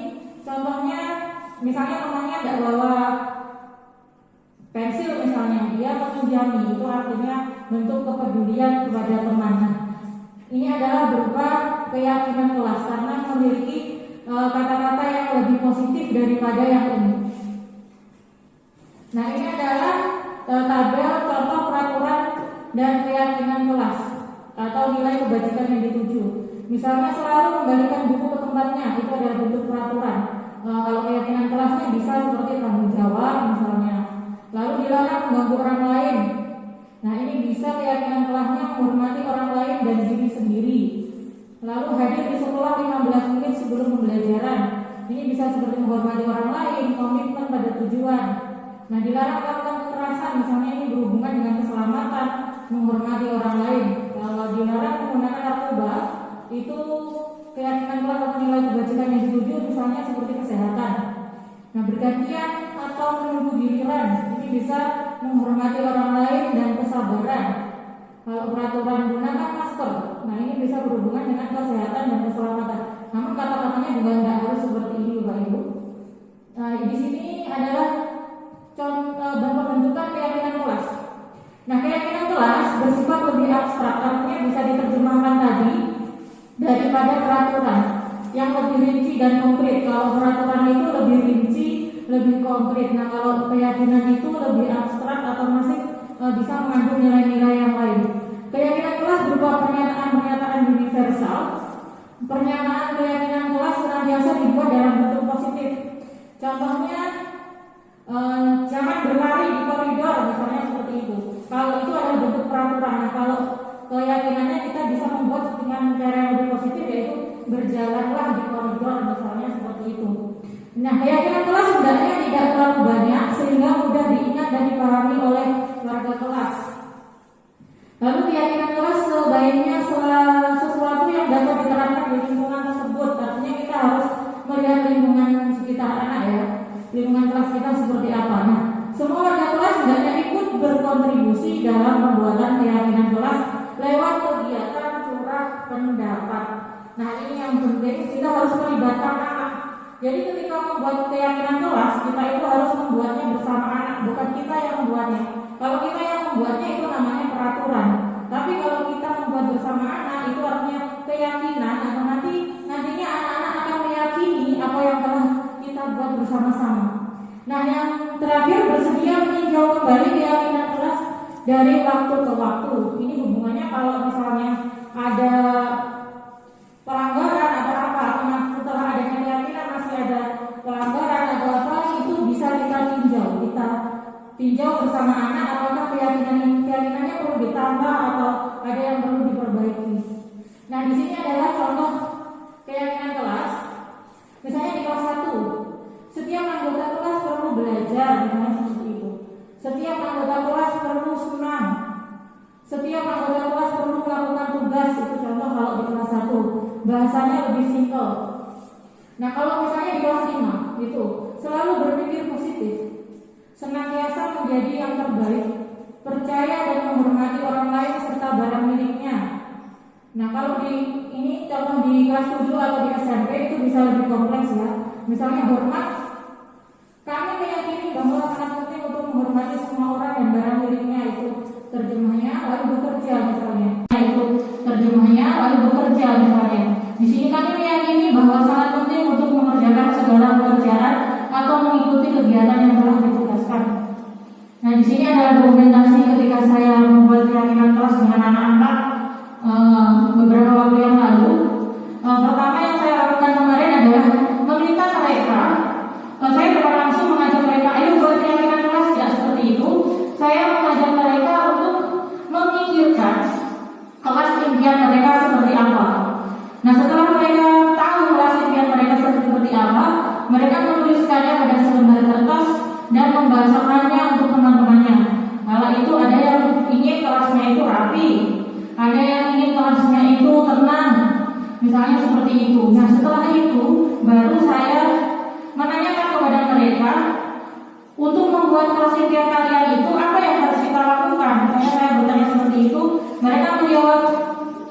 contohnya misalnya temannya tidak bawa pensil, misalnya dia meminjami, itu artinya bentuk kepedulian kepada temannya. Ini adalah berupa keyakinan kelas karena memiliki kata-kata yang lebih positif daripada yang ini. Nah, ini adalah tabel contoh peraturan dan keyakinan kelas atau nilai kebajikan yang dituju. Misalnya selalu kembalikan buku ke tempatnya, itu adalah bentuk peraturan. Kalau keyakinan kelasnya bisa seperti tanggung jawab misalnya. Lalu dilarang mengganggu orang lain. Nah, ini bisa keyakinan kelasnya menghormati orang lain dan diri sendiri. Lalu hadir di sekolah 15 menit sebelum pembelajaran. Ini bisa seperti menghormati orang lain, komitmen pada tujuan. Nah, dilarang melakukan kekerasan, misalnya ini berhubungan dengan keselamatan, menghormati orang lain. Kalau dilarang menggunakan narkoba, itu keyakinan kelas atau nilai kebajikan yang dituju, misalnya seperti kesehatan. Nah, bergantian atau menunggu giliran, ini bisa menghormati orang lain dan kesabaran. Kalau peraturan gunakan masker, nah ini bisa berhubungan dengan kesehatan dan keselamatan. Namun kata-katanya juga tidak harus seperti ini, Bapak Ibu. Nah, di sini adalah contoh pembentukan keyakinan kelas. Nah, keyakinan kelas bersifat lebih abstrak, artinya bisa diterjemahkan tadi daripada peraturan yang lebih rinci dan konkret. Kalau peraturan itu lebih rinci, lebih konkret. Nah, kalau keyakinan itu lebih abstrak atau masih bisa mengandung nilai-nilai yang lain. Keyakinan kelas berupa pernyataan-pernyataan universal. Pernyataan keyakinan kelas senantiasa dibuat dalam bentuk positif. Contohnya, jangan berlari di koridor, misalnya seperti itu. Kalau itu adalah bentuk peraturan. Nah, kalau keyakinannya kita bisa membuat dengan cara yang lebih positif, yaitu berjalanlah di koridor, misalnya seperti itu. Nah, keyakinan kelas sebenarnya tidak terlalu banyak sehingga mudah diingat dan dipahami oleh warga kelas. Lalu keyakinan kelas sebaiknya sesuatu yang dapat diterapkan di lingkungan tersebut. Artinya kita harus melihat lingkungan sekitar anak ya, lingkungan kelas kita seperti apa. Nah, semua warga kelas sebenarnya ikut berkontribusi dalam pembuatan keyakinan kelas lewat kegiatan curah pendapat. Nah, ini yang penting, kita harus melibatkan anak. Jadi ketika membuat keyakinan kelas, kita itu harus membuatnya bersama anak, bukan kita yang membuatnya. Kalau kita yang membuatnya itu namanya peraturan. Tapi kalau kita membuat bersama anak, itu artinya keyakinan, atau nantinya anak-anak akan meyakini apa yang telah kita buat bersama-sama. Nah, yang terakhir, bersedia meninjau kembali keyakinan kelas dari waktu ke waktu. Ini hubungannya kalau misalnya ada pelanggaran atau apa, setelah adanya keyakinan masih ada pelanggaran atau apa, itu bisa kita tinjau bersama anak, apakah keyakinannya perlu ditambah atau ada yang perlu diperbaiki. Nah, di sini adalah contoh keyakinan kelas. Misalnya di kelas 1, setiap anggota kelas perlu belajar, misalnya seperti itu. Setiap anggota kelas perlu senang. Setiap anggota kelas perlu melakukan tugas, itu contoh kalau di kelas 1. Bahasanya lebih simpel. Nah, kalau misalnya di kelas 5 itu selalu berpikir positif, senantiasa menjadi yang terbaik, percaya dan menghormati orang lain serta barang miliknya. Nah, kalau ini contoh di kelas 7 atau di SMP itu bisa lebih kompleks ya. Misalnya hormat, kami meyakini bahwa sangat penting untuk menghormati semua orang dan barang miliknya, itu terjemahnya, lalu bekerja misalnya. Nah, itu terjemahnya, lalu bekerja misalnya. Di sini kami meyakini bahwa sangat penting untuk mengerjakan segala pekerjaan atau mengikuti kegiatan yang telah ditugaskan. Nah, di sini ada dokumentasi ketika saya membuat keyakinan kelas dengan anak-anak beberapa waktu yang lalu. Pertama yang saya lakukan kemarin adalah meminta mereka, saya bukan langsung mengajak mereka, ayo buat keyakinan kelas, tidak seperti itu. Saya mengajak mereka untuk memikirkan kelas impian mereka seperti apa. Nah, setelah mereka tahu kelas impian mereka seperti apa, mereka menuliskannya pada selembar kertas dan membacakannya untuk teman-temannya. Kalau itu ada yang ingin kelasnya itu rapi, ada yang ingin kelasnya itu tenang, misalnya seperti itu. Nah, setelah itu baru saya menanyakan kepada mereka untuk membuat kelas impian kalian itu apa yang harus kita lakukan. Misalnya saya bertanya seperti itu, mereka menjawab,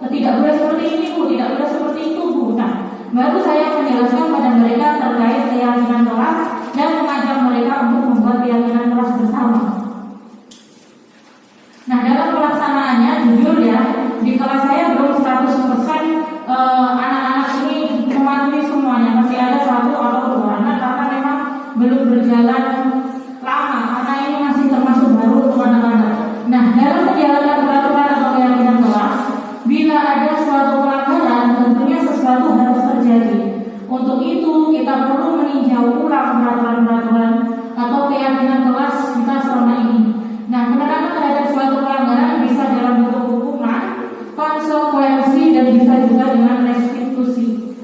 tidak boleh seperti ini Bu, tidak boleh seperti itu Bu. Nah, baru saya menjelaskan pada mereka terkait keyakinan kelas dan mengajak mereka untuk membuat keyakinan kelas bersama. Nah, dalam pelaksanaannya jujur ya, di kelas saya belum 100% anak-anak ini mematuhi semuanya. Masih ada 1 atau 2 anak karena memang belum berjalan lama, karena ini masih termasuk baru untuk anak-anak. Nah, dalam menjalankan peraturan atau keyakinan kelas, bila ada suatu pelanggaran, tentunya sesuatu harus terjadi. Untuk itu, kita perlu meninjau ulang peraturan-peraturan atau keyakinan kelas kita selama ini. Nah, penerapan terhadap suatu pelanggaran bisa dalam bentuk hukuman, konsekuensi, dan bisa juga dengan restitusi.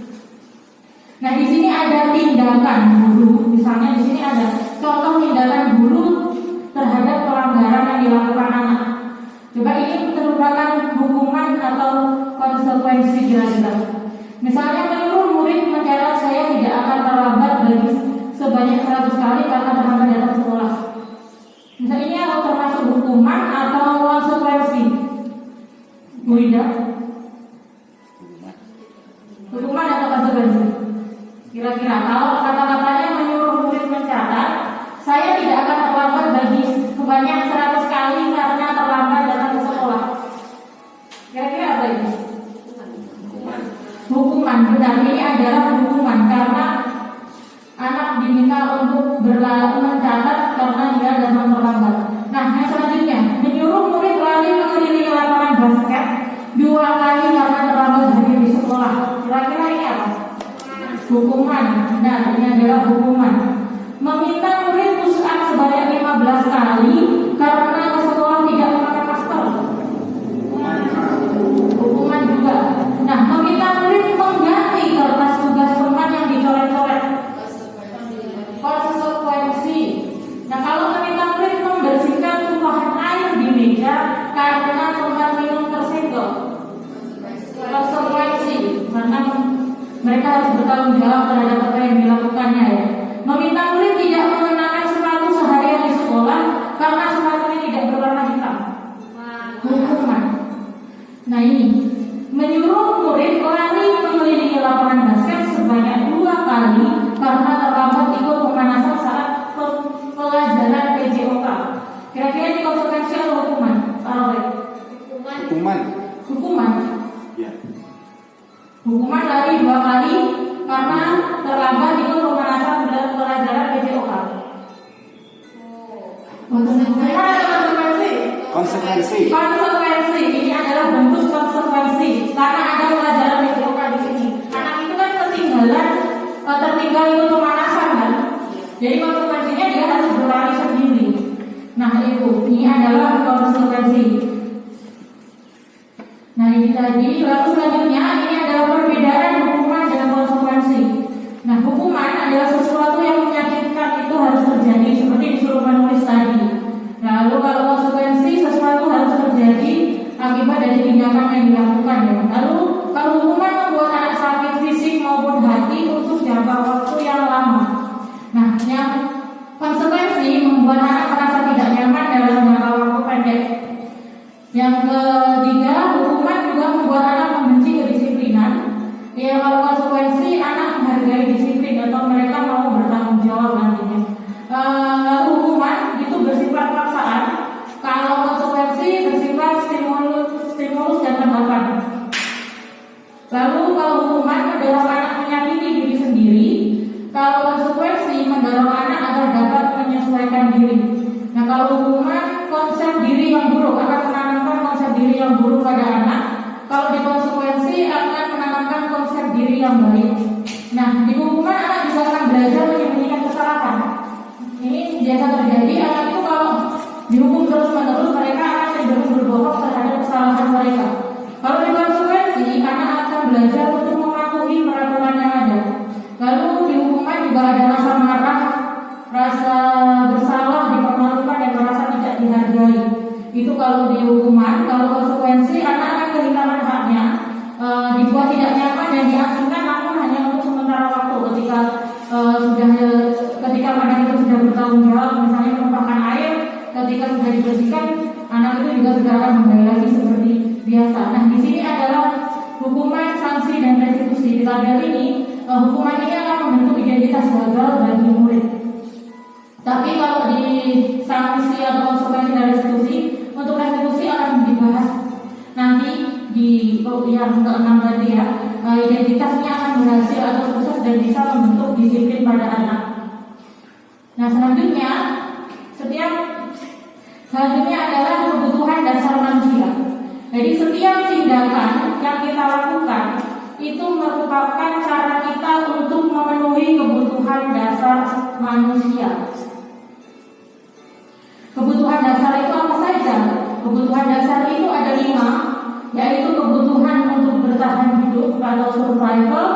Nah, di sini ada tindakan guru. Misalnya di sini ada contoh tindakan guru terhadap pelanggaran yang dilakukan anak. Coba ini merupakan hukuman atau konsekuensi kira-kira. Misalnya menyuruh murid mencatat saya tidak akan terlambat bagi sebanyak konsekuensi? Kira-kira kalau kata-katanya menyuruh murid mencatat, saya tidak akan terlambat bagi sebanyak 100 kali karena terlambat datang ke sekolah. Kira-kira apa ini? Hukuman. Benar, ini adalah hukuman karena anak diminta untuk mencatat karena dia datang terlambat. Nah, yang selanjutnya, menyuruh murid lari mengelilingi lapangan basket 2 kali karena terlambat hadir di sekolah. Kira-kira ini apa? Hukuman. Benar, ini adalah hukuman. Meminta murid push up sebanyak 15 kali karena ke sekolah tidak memakai masker. Hukuman juga. Nah, meminta murid mengganti kertas tugas teman yang dicoret-coret. Konsekuensi. Nah, kalau meminta murid membersihkan tumpahan air di meja karena tempat minum tersenggol. Konsekuensi. Karena mereka harus bertanggung jawab terhadap apa yang dilakukannya ya. Meminta murid tidak mengenakan sepatu seharian di sekolah karena sepatunya tidak berwarna hitam. Hukuman. Nah ini, menyuruh murid lari mengelilingi lapangan basket sebanyak 2 kali karena terlambat ikut pemanasan saat pelajaran PJOK. Kira-kira ini konsekuensi atau hukuman? Hukuman. Hukuman. Ya. Hukuman lari 2 kali karena terlambat ikut pemanasan pelajaran PJOK. Konsekuensi. Konsekuensi ini adalah bentuk konsekuensi karena ada pelajaran PJOK di sini. Anak itu kan tertinggal ikut pemanasan kan. Jadi konsekuensinya dia harus berlari sendiri. Nah itu, ini adalah konsekuensi. Nah ini tadi, lalu selanjutnya ini adalah perbedaan hukuman dan konsekuensi. Nah hukuman adalah sesuatu yang menyakitkan, itu harus terjadi seperti disuruh menulis tadi. Lalu kalau konsekuensi sesuatu harus terjadi akibat dari tindakan yang dilakukan ya. Lalu kalau hukuman membuat anak sakit fisik maupun hati untuk jangka waktu yang lama. Nah yang konsekuensi membuat anak merasa tidak nyaman dalam jangka waktu pendek. Yang ketiga, hukuman juga membuat anak membenci kedisiplinan. Ya kalau konsekuensi anak menghargai disiplin atau mereka mau bertanggung jawab nantinya. Hukuman itu bersifat paksaan. Kalau konsekuensi bersifat stimulus dan tanggapan. Lalu kalau hukuman mendorong anak menyakiti diri sendiri, kalau konsekuensi mendorong anak agar dapat menyesuaikan diri. Nah kalau hukuman konsep diri yang buruk akan menanamkan konsep diri yang buruk pada anak. Kalau di konsekuensi akan menanamkan konsep diri yang baik. Nah di hukuman anak juga akan belajar menyembunyikan kesalahan. Ini biasa terjadi, anak itu kalau dihukum terus-menerus mereka akan cenderung berbohong terhadap kesalahan mereka. Kalau di konsekuensi anak akan belajar untuk mematuhi peraturan yang ada. Lalu di hukuman juga ada rasa marah, rasa bersalah, dipermalukan dan merasa tidak dihargai. Itu kalau di hukuman. Kalau konsekuensi anak akan kehilangan haknya, dibuat tidak nyaman dan diasingkan namun hanya untuk sementara waktu ketika anak itu sudah bertanggung jawab, misalnya menumpahkan air, ketika sudah dibersihkan anak itu juga sudah akan kembali lagi seperti biasa. Nah di sini adalah hukuman, sanksi dan restitusi. Di tabel ini hukuman ini akan membentuk identitas gagal bagi murid. Tapi kalau di sanksi atau konsekuensi dan restitusi, untuk restitusi akan dibahas nanti di yang ke-6 tadi ya. Identitasnya akan berhasil atau sukses dan bisa membentuk disiplin pada anak. Nah selanjutnya adalah kebutuhan dasar manusia. Jadi setiap tindakan yang kita lakukan itu merupakan cara kita untuk memenuhi kebutuhan dasar manusia. Kebutuhan dasar itu apa saja? Kebutuhan dasar itu ada 5, yaitu kebutuhan untuk bertahan hidup atau survival.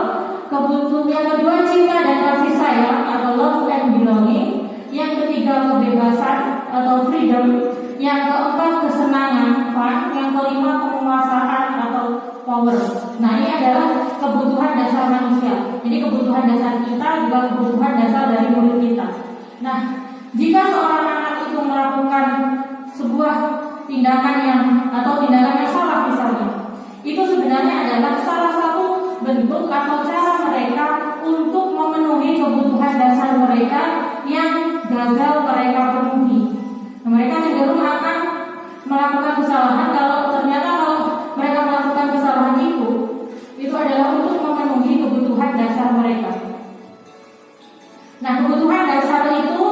Kebutuhan yang kedua cinta dan kasih sayang atau love and belonging. Yang ketiga kebebasan atau freedom. Yang keempat kesenangan, fun. Yang kelima penguasaan atau power. Nah ini adalah kebutuhan dasar manusia. Jadi kebutuhan dasar kita juga kebutuhan dasar dari murid kita. Nah jika seorang anak itu melakukan sebuah tindakan yang salah misalnya, itu sebenarnya adalah salah satu bentuk atau cara mereka mereka yang gagal mereka penuhi. Nah, mereka cenderung akan melakukan kesalahan kalau mereka melakukan kesalahan itu adalah untuk memenuhi kebutuhan dasar mereka. Nah, kebutuhan dasar itu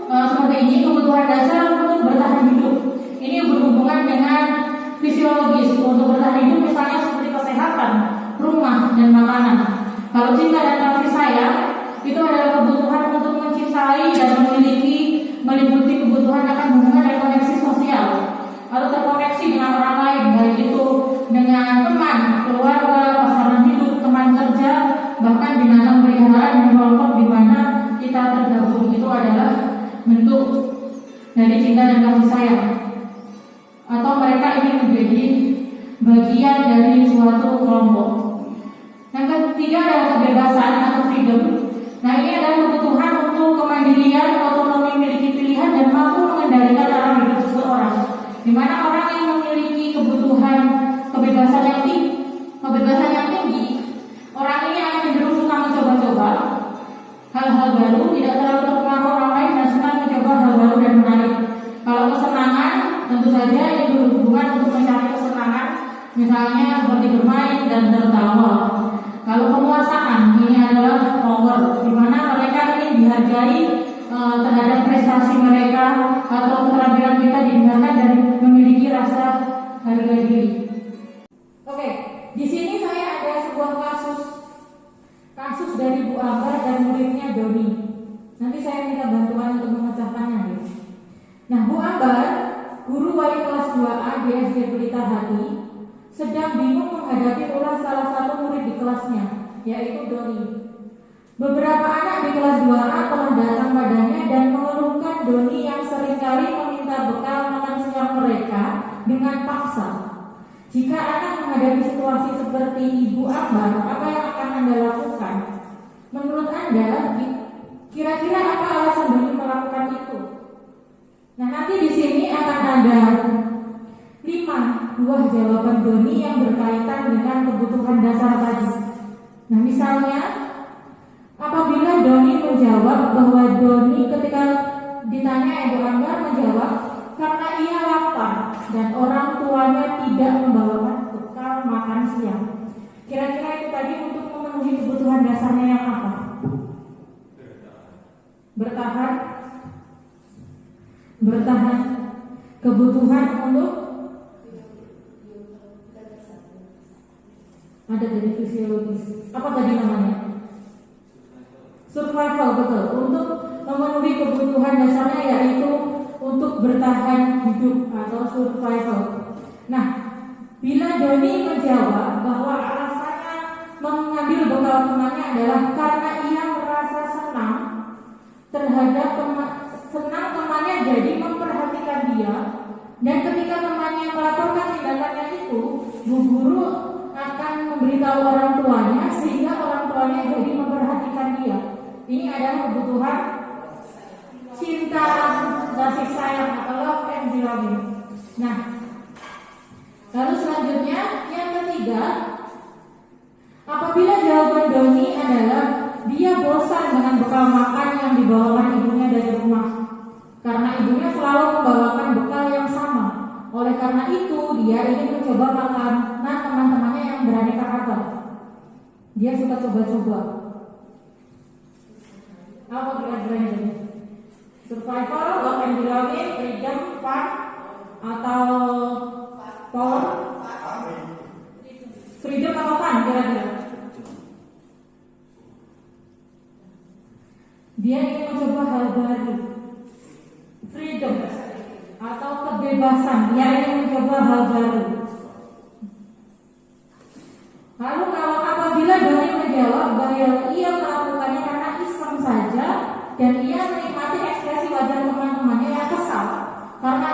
seperti ini, kebutuhan dasar untuk bertahan hidup. Ini berhubungan dengan fisiologis. Untuk bertahan hidup misalnya seperti kesehatan, rumah, dan makanan. Kalau cinta dan kasih sayang itu adalah kebutuhan untuk mencintai dan meliputi kebutuhan akan hubungan dan koneksi sosial atau terkoneksi dengan orang lain, baik itu dengan teman, keluarga, pasangan hidup, teman kerja, bahkan binatang peliharaan dan kelompok di mana kita tergabung. Itu adalah bentuk dari cinta dan kasih sayang. Atau mereka ingin menjadi bagian dari suatu kelompok. Yang ketiga adalah kebebasan atau freedom. Nah, ini adalah kebutuhan untuk kemandirian, otonomi, memiliki pilihan dan mampu mengendalikan arah hidup seseorang. Di mana orang yang memiliki kebutuhan kebebasan yang tinggi, orang ini akan cenderung suka mencoba-coba hal-hal baru, tidak terlalu terpengaruh orang lain dan senang mencoba hal baru dan menarik. Kalau kesenangan, tentu saja ini berhubungan untuk mencari kesenangan, misalnya seperti bermain dan tertawa. Kalau penguasaan, ini adalah power, di mana mereka ingin dihargai terhadap prestasi mereka atau keterampilan kita didengarkan dan memiliki rasa harga diri. Oke, di sini saya ada sebuah kasus dari Bu Ambar dan muridnya Doni. Nanti saya minta bantuan untuk memecahkannya. Nah, Bu Ambar, guru wali kelas 2A di SD Pelita Hati, sedang bingung menghadapi ulah salah satu murid di kelasnya, yaitu Doni. Beberapa anak di kelas 2A telah datang padanya dan mengeluhkan Doni yang seringkali meminta bekal makan siang mereka dengan paksa. Jika anak menghadapi situasi seperti Ibu Ambar, apa yang akan Anda lakukan? Menurut Anda, kira-kira apa alasan Doni melakukan itu? Nah, nanti di sini akan ada 5 buah jawaban Doni yang berkaitan dengan kebutuhan dasar tadi. Nah, misalnya apabila Doni menjawab bahwa Doni ketika ditanya Ibu Ambar menjawab karena ia lapar dan orang tuanya tidak membawakan bekal makan siang. Kira-kira itu tadi untuk memenuhi kebutuhan dasarnya yang apa? Bertahan. Kebutuhan untuk ada dari fisiologis. Apa tadi namanya? Survival, betul. Untuk memenuhi kebutuhan dasarnya yaitu untuk bertahan hidup atau survival. Nah, bila Doni menjawab bahwa alasannya mengambil bekal temannya adalah karena ia merasa senang terhadap temannya jadi memperhatikan dia, dan ketika temannya melaporkan tindakannya itu, bu guru akan memberitahu orang tuanya sehingga orang tuanya jadi memperhatikan dia. Ini adalah kebutuhan cinta, kasih sayang atau love and belonging. Nah, lalu selanjutnya yang ketiga, apabila jawaban Doni adalah dia bosan dengan bekal makan yang dibawakan ibunya dari rumah karena ibunya selalu membawakan bekal yang sama. Oleh karena itu dia ingin mencoba makanan teman-temannya yang beraneka ragam. Dia suka coba-coba. Apa kira-kira ini? Survival, love and belonging, freedom, fun, atau power? Freedom atau fun kira-kira? Dia ingin mencoba hal baru. Freedom atau kebebasan. Dia ingin mencoba hal baru. Lalu kalau apabila Doni menjawab bahwa ia melakukannya karena iseng saja dan ia menikmati ekspresi wajah teman-temannya yang kesal karena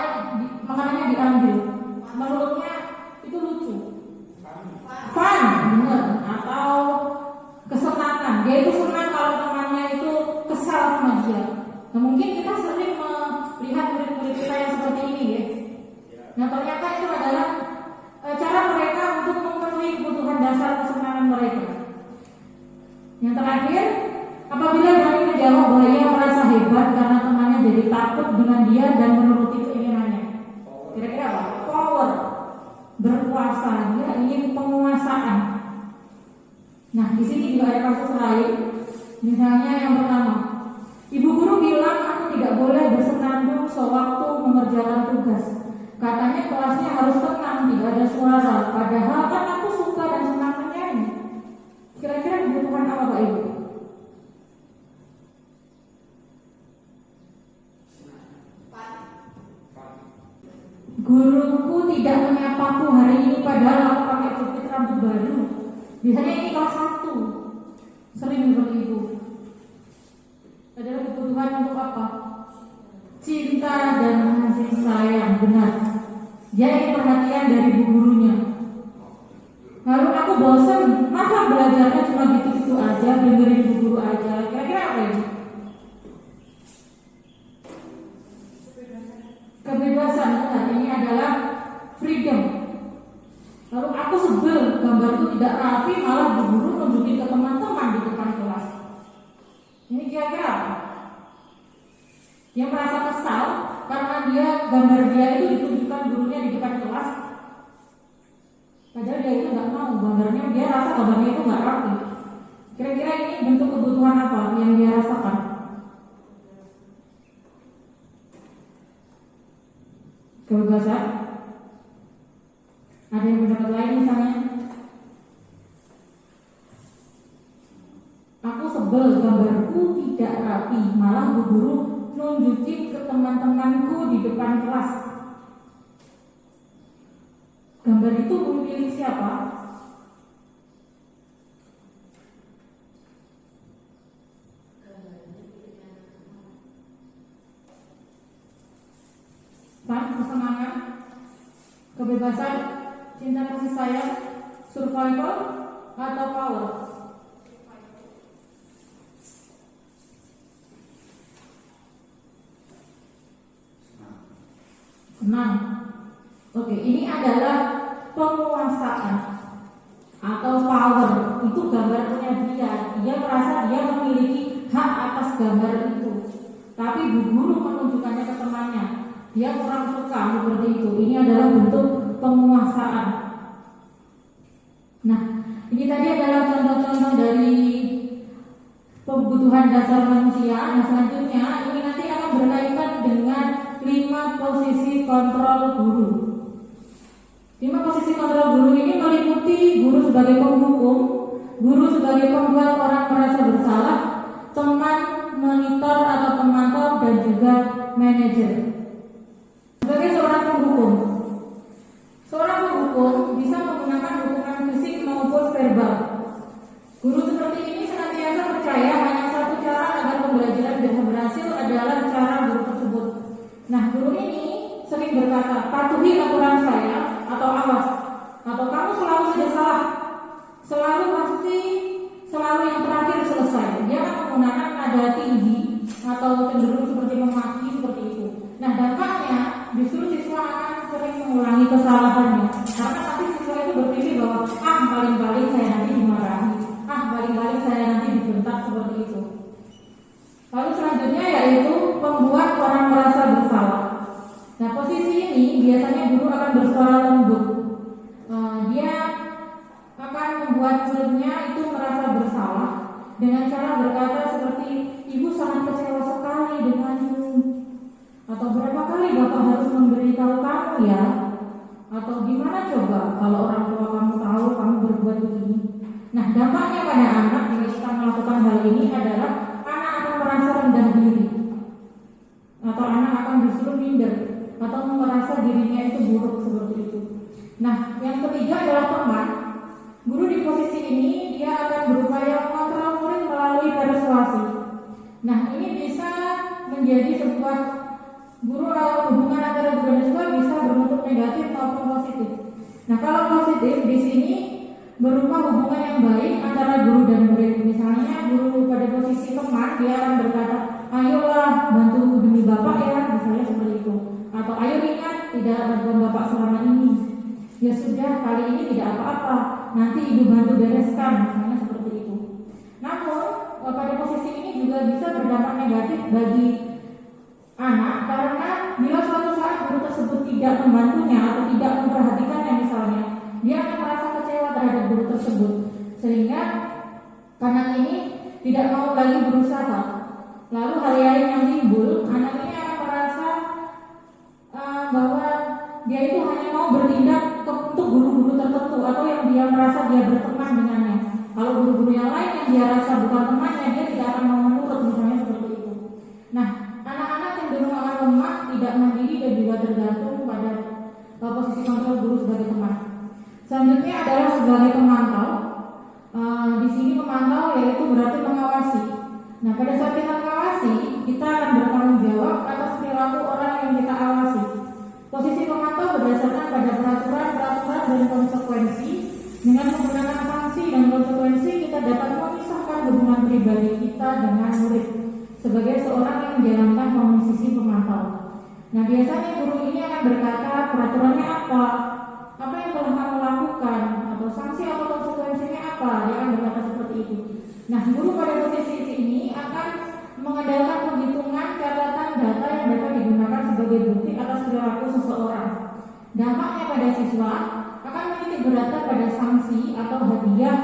makanannya diambil, menurutnya itu lucu, fun, benar, atau kesenangan. Dia itu senang kalau temannya itu kesal sama dia. Nah, mungkin kita sering melihat murid-murid kita yang seperti ini ya. Nah, ternyata itu adalah cara mereka untuk memenuhi kebutuhan dasar kesenangan mereka. Yang terakhir, apabila Doni menjawab bahwa ia merasa hebat karena temannya jadi takut dengan dia dan menuruti keinginannya. Kira-kira apa? Power, berkuasa, dia ingin penguasaan. Nah, di sini juga ada kasus lain. Misalnya yang pertama, ibu guru bilang aku tidak boleh bersenandung sewaktu mengerjakan tugas. Katanya kelasnya harus tenang, tidak ada suara. Padahal kan aku suka dan senang menyanyi. Kira-kira kebutuhan apa Pak Ibu? Guruku tidak menyapaku hari ini padahal aku pakai jepit rambut baru. Biasanya ini kelas 1. Sering seperti itu. Adalah kebutuhan untuk apa? Cinta dan kasih sayang, benar. Dia ingin perhatian dari ibu gurunya. Lalu aku bosan, masa belajarnya cuma gitu-gitu aja, dengerin ibu guru aja. Kira-kira apa ini? Kebebasan, benar. Ini adalah freedom. Lalu aku sebel, gambarku tidak rapi, malah ibu guru nunjukin ke teman-teman di depan kelas. Ini kira-kira apa? Dia merasa kesal karena gambar dia itu ditunjukkan gurunya di depan kelas. Padahal dia itu nggak mau gambarnya, dia rasa gambarnya itu nggak rapi. Kira-kira ini bentuk kebutuhan apa yang dia rasakan? Kebebasan? Ada yang pendapat lain misalnya? Aku sebel gambarku tidak rapi, malah bu guru nunjukin ke teman-temanku di depan kelas. Gambar itu milik siapa? Pan, kesenangan, kebebasan, cinta kasih sayang, survival, atau power? Senang. Oke, ini adalah penguasaan atau power. Itu gambarnya dia. Dia merasa dia memiliki hak atas gambar itu. Tapi bu guru menunjukkannya ke temannya. Dia kurang suka seperti itu. Ini adalah bentuk penguasaan. Nah, ini tadi adalah contoh-contoh dari kebutuhan dasar manusia. Nah, selanjutnya ini nanti akan berkaitan dengan 5 posisi kontrol guru. 5 posisi kontrol guru ini meliputi guru sebagai penghukum, guru sebagai pembuat orang merasa bersalah, teman, monitor atau pemantau, dan juga manajer. Sebagai seorang penghukum, seorang penghukum bisa menggunakan hukuman fisik maupun verbal. Guru seperti ini senantiasa percaya hanya satu cara agar pembelajaran bisa berhasil adalah cara guru tersebut. Nah, guru ini sering berkata, patuhi aturan saya atau awas, atau kamu selalu saja salah, selalu yang terakhir selesai. Dia akan menggunakan nada tinggi atau cenderung seperti memaki seperti itu. Nah, dampaknya justru siswa akan sering mengulangi kesalahannya karena nanti siswa itu berpikir bahwa paling-paling saya nanti dimarahi, paling-paling saya nanti dibentak seperti itu. Lalu selanjutnya yaitu membuat orang merasa bersalah. Nah, posisi ini biasanya guru akan bersuara lembut. Dia akan membuat muridnya itu merasa bersalah dengan cara berkata seperti, ibu sangat kecewa sekali denganmu, atau berapa kali bapak harus memberitahu kamu ya, atau gimana coba kalau orang tua kamu tahu kamu berbuat begini. Nah, dampaknya pada anak jika kita melakukan hal ini adalah anak akan merasa rendah diri, atau anak akan justru minder, atau merasa dirinya itu buruk seperti itu. Nah, yang ketiga adalah teman. Guru di posisi ini dia akan berupaya mengontrol murid melalui persuasi. Nah, ini bisa menjadi sebuah hubungan antara guru dan siswa bisa berbentuk negatif maupun positif. Nah, kalau positif di sini berupa hubungan yang baik antara guru dan murid. Misalnya guru pada posisi teman, dia akan berkata, ayolah bantu demi bapak ya, misalnya seperti itu. Atau ayo ingat tidak bantuan bapak selama ini. Ya sudah, kali ini tidak apa-apa, nanti ibu bantu bereskan, misalnya seperti itu. Namun pada posisi ini juga bisa berdampak negatif bagi anak, karena bila suatu saat guru tersebut tidak membantunya atau tidak memperhatikannya misalnya, dia akan merasa kecewa terhadap guru tersebut, sehingga anak ini tidak mau lagi berusaha. Lalu hal-hal yang timbul, anak ini akan merasa bahwa dia itu hanya mau bertindak untuk guru-guru tertentu atau yang dia merasa dia berteman dengannya. Kalau guru-guru yang lain yang dia rasa bukan temannya, dia tidak akan mau menurut, misalnya seperti itu. Nah, anak-anak cenderung akan lemah, tidak mandiri dan juga tergantung pada posisi kontrol guru sebagai teman. Selanjutnya adalah sebagai pemantau. Di sini pemantau yaitu berarti mengawasi. Nah, pada saat kita mengawasi, kita akan bertanggung jawab atas perilaku orang yang kita awasi. Posisi pemantau berdasarkan pada peraturan dan konsekuensi. Dengan menggunakan sanksi dan konsekuensi, kita dapat memisahkan hubungan pribadi kita dengan murid sebagai seorang yang menjalankan posisi pemantau. Nah, biasanya guru ini akan berkata peraturannya apa yang telah kamu lakukan, atau sanksi atau konsekuensinya apa, dia akan berkata seperti itu. Nah, guru pada posisi ini akan mengandalkan penghitungan catatan data yang dapat digunakan sebagai bukti atas perilaku seseorang. Dampaknya pada siswa akan menitik beratkan pada sanksi atau hadiah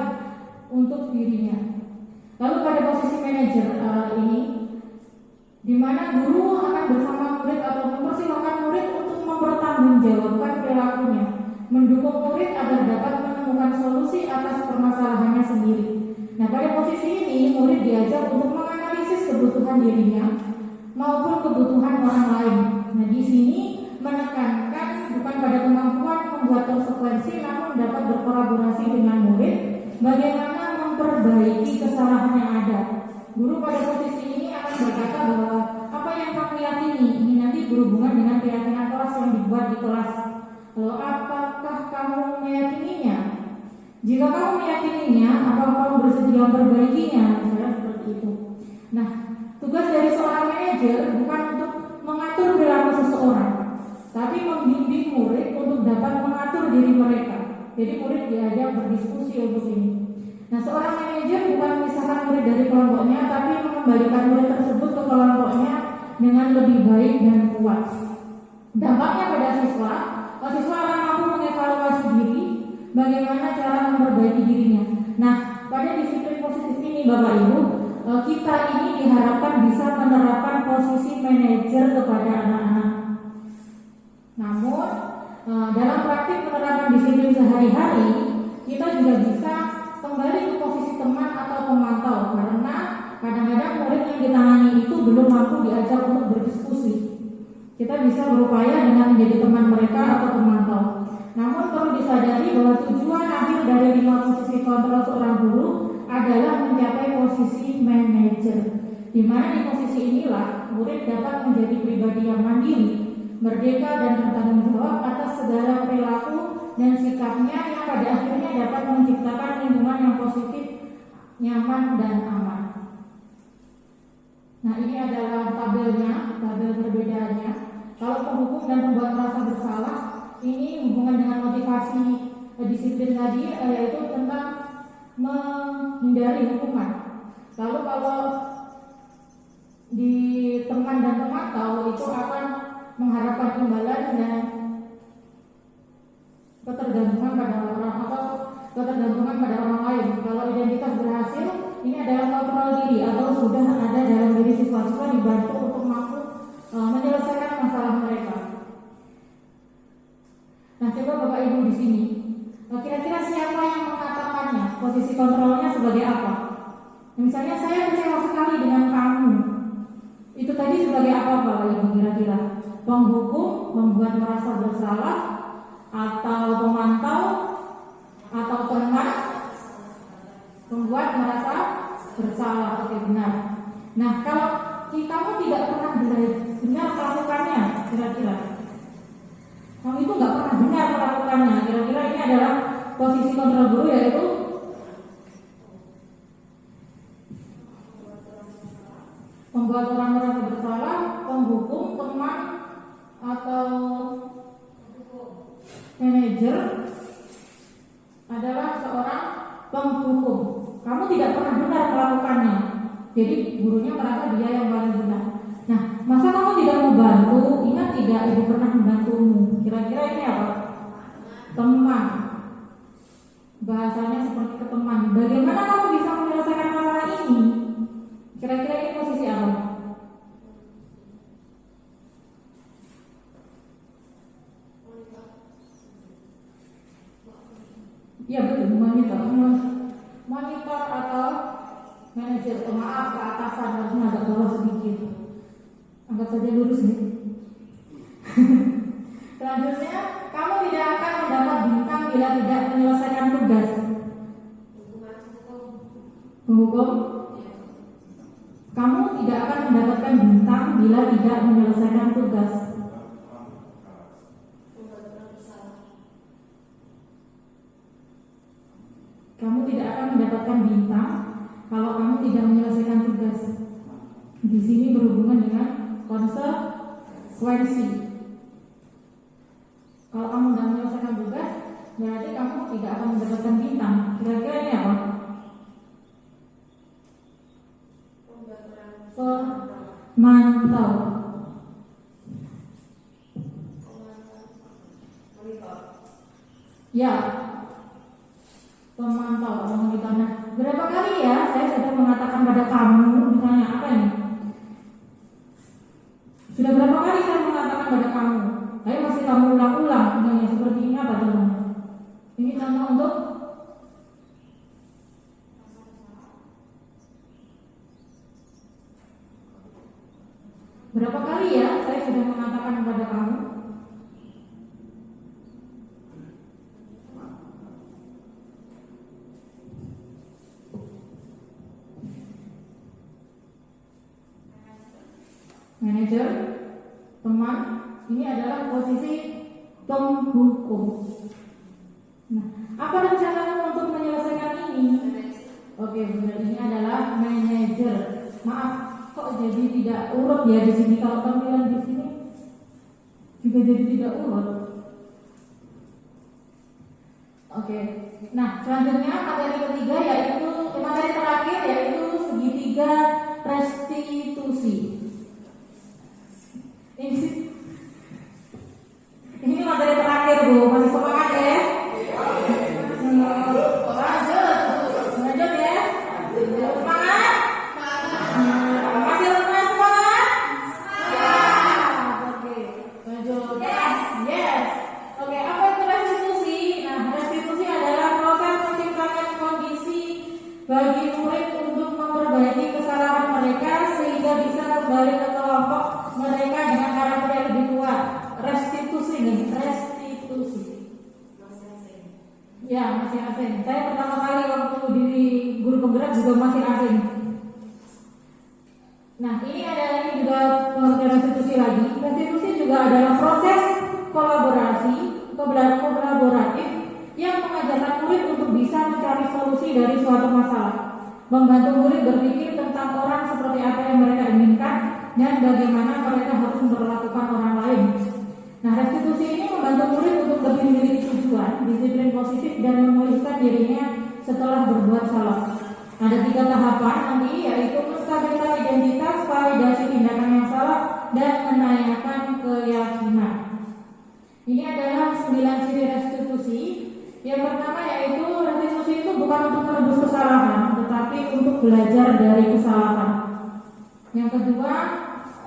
untuk dirinya. Lalu pada posisi manajer ini, di mana guru akan bersama murid atau mempersilahkan murid untuk mempertanggungjawabkan perilakunya, mendukung murid agar dapat menemukan solusi atas permasalahannya sendiri. Nah, pada posisi ini murid diajak untuk menganalisis kebutuhan dirinya maupun kebutuhan orang lain. Nah, di sini menekankan bukan pada kemampuan membuat konsekuensi, namun dapat berkolaborasi dengan murid bagaimana memperbaiki kesalahan yang ada. Guru pada posisi ini akan berkata bahwa apa yang kamu yakini ini nanti berhubungan dengan keyakinan kelas yang dibuat di kelas. Lalu apakah kamu meyakininya? Jika kamu meyakininya, apakah kamu bersedia memperbaikinya? Misalnya seperti itu. Nah, tugas dari seorang manajer bukan untuk mengatur perilaku seseorang, tapi membimbing murid untuk dapat mengatur diri mereka. Jadi murid diajak berdiskusi untuk ini. Nah, seorang manajer bukan memisahkan murid dari kelompoknya, tapi mengembalikan murid tersebut ke kelompoknya dengan lebih baik dan kuat. Dampaknya pada siswa akan mampu mengevaluasi diri, bagaimana cara memperbaiki dirinya. Nah, pada disiplin positif ini Bapak Ibu, kita ini diharapkan bisa menerapkan posisi manajer kepada anak-anak. Namun, dalam praktik penerapan disiplin sehari-hari, kita juga bisa kembali ke posisi teman atau pemantau, karena kadang-kadang murid yang ditangani itu belum mampu diajak untuk berdiskusi. Kita bisa berupaya dengan menjadi teman mereka atau pemantau. Namun perlu disadari bahwa tujuan akhir dari 5 posisi kontrol seorang guru adalah mencapai posisi manajer, di mana di posisi inilah murid dapat menjadi pribadi yang mandiri, merdeka dan bertanggung jawab atas segala perilaku dan sikapnya yang pada akhirnya dapat menciptakan lingkungan yang positif, nyaman dan aman. Nah, ini adalah tabelnya, tabel perbedaannya. Kalau penghukum dan pembuat merasa bersalah, ini hubungan dengan motivasi disiplin tadi, yaitu tentang menghindari hukuman. Lalu kalau di teman dan pemantau itu akan mengharapkan imbalan dan ketergantungan pada orang atau ketergantungan pada orang lain. Kalau identitas berhasil, ini adalah kontrol diri atau sudah ada dalam diri siswa-siswa dibantu untuk mampu menyelesaikan masalah mereka. Nah, coba Bapak Ibu di sini, kira-kira siapa yang mengatakannya? Posisi kontrolnya sebagai apa? Misalnya saya kecewa sekali dengan kamu. Itu tadi sebagai apa Bapak Ibu kira-kira? Penghukum, membuat merasa bersalah, atau pemantau, atau teman, membuat merasa bersalah. Oke, benar. Nah, kalau kamu tidak pernah benar melakukannya, kira-kira kamu itu nggak pernah benar melakukannya, kira-kira ini adalah posisi kontrol guru, yaitu membuat orang merasa bersalah, penghukum, teman, atau manajer adalah seorang penghukum. Kamu tidak pernah benar melakukannya. Jadi gurunya merasa dia yang paling benar. Nah, masa kamu tidak mau bantu? Ingat tidak ibu pernah membantumu? Kira-kira ini apa? Teman. Bahasanya seperti ke teman. Bagaimana kamu bisa menyelesaikan masalah ini? Kira-kira ini posisi apa? Iya betul, monitor atau manajer. Maaf, ke atasan harusnya agak bawah sedikit. Anggap saja lurus nih. Selanjutnya, kamu tidak akan mendapat bintang bila tidak menyelesaikan tugas. Menghukum? Kamu tidak akan mendapatkan bintang bila tidak menyelesaikan tugas. Kamu tidak akan mendapatkan bintang kalau kamu tidak menyelesaikan tugas. Di sini berhubungan dengan konsekuensi. Kalau kamu tidak menyelesaikan tugas, berarti kamu tidak akan mendapatkan bintang. Kira-kira ini apa? Pemantau. Ya. Pemantau atau monitor. Nah, berapa kali ya saya sudah mengatakan pada kamu, misalnya apa ini? Sudah berapa kali saya mengatakan pada kamu? Tapi masih kamu ulang-ulang, misalnya seperti ini apa teman? Ini contoh untuk berapa kali ya saya sudah mengatakan kepada kamu? Manajer, teman, ini adalah posisi penghukum. Nah, apa rencanamu untuk menyelesaikan ini? Oke, benar, ini adalah manajer. Maaf, kok jadi tidak urut ya di sini? Kalau tampilan di sini juga jadi tidak urut. Oke, nah selanjutnya materi ketiga yaitu materi terakhir yaitu segitiga restitusi. Ini materi terakhir Bu, masih semangat ya? Lanjut ya? Semangat? Masih semangat? Oke, lanjut. Yes. Oke, apa itu restitusi? Nah, restitusi adalah proses menciptakan kondisi bagi murid untuk memperbaiki kesalahan mereka sehingga bisa kembali ke kelompok mereka dengan karakter yang lebih kuat. Restitusi nih, restitusi. Ya, masih asing. Saya pertama kali waktu di guru penggerak juga masih asing. Nah, ini juga pengertian restitusi lagi. Restitusi juga adalah proses kolaboratif yang mengajarkan murid untuk bisa mencari solusi dari suatu masalah, membantu murid berpikir tentang orang seperti apa yang mereka inginkan dan bagaimana mereka harus memperlakukan orang lain. Nah, restitusi ini membantu murid untuk lebih memiliki tujuan, disiplin positif dan memulihkan dirinya setelah berbuat salah. Ada 3 tahapan nanti, yaitu menstabilkan identitas, validasi tindakan yang salah, dan menanyakan keyakinan. Ini adalah 9 ciri restitusi. Yang pertama yaitu restitusi itu bukan untuk menebus kesalahan, tetapi untuk belajar dari kesalahan. Yang kedua,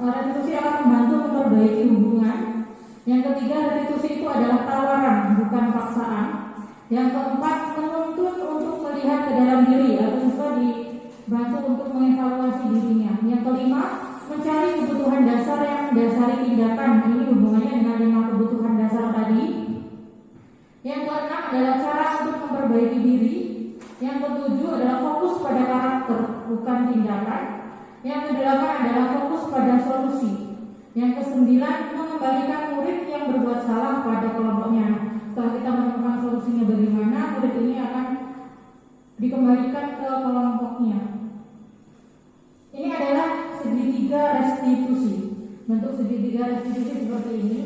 restitusi akan membantu memperbaiki hubungan. Yang ketiga, restitusi itu adalah tawaran, bukan paksaan. Yang keempat, menuntun untuk melihat ke dalam diri atau juga dibantu untuk mengevaluasi dirinya. Yang kelima, mencari kebutuhan dasar yang mendasari tindakan. Ini hubungannya dengan 5 kebutuhan dasar tadi. Yang keenam adalah cara untuk memperbaiki diri. Yang ketujuh adalah fokus pada karakter, bukan tindakan. Yang kedelapan adalah fokus pada solusi. Yang kesembilan, mengembalikan murid yang berbuat salah pada kelompoknya. Setelah kita menemukan solusinya bagaimana, murid ini akan dikembalikan ke kelompoknya. Ini adalah segitiga restitusi. Bentuk segitiga restitusi seperti ini.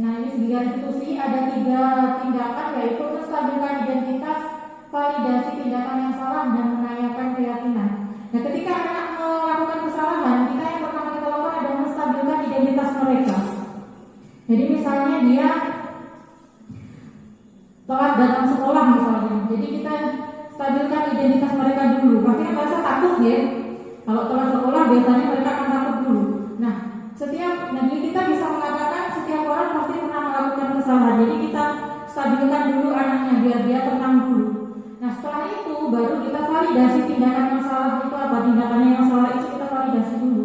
Nah, ini segitiga restitusi ada 3 tindakan, yaitu menstabilkan identitas, validasi tindakan yang salah, dan menanyakan keyakinan. Nah, ketika anak misalnya dia telat datang sekolah misalnya, jadi kita stabilkan identitas mereka dulu. Pasti kan merasa takut ya, kalau telat sekolah biasanya mereka akan takut dulu. Nah, jadi kita bisa mengatakan setiap orang pasti pernah melakukan kesalahan, jadi kita stabilkan dulu anaknya biar dia tenang dulu. Nah, setelah itu baru kita validasi tindakan yang salah itu apa, tindakannya yang salah itu kita validasi dulu.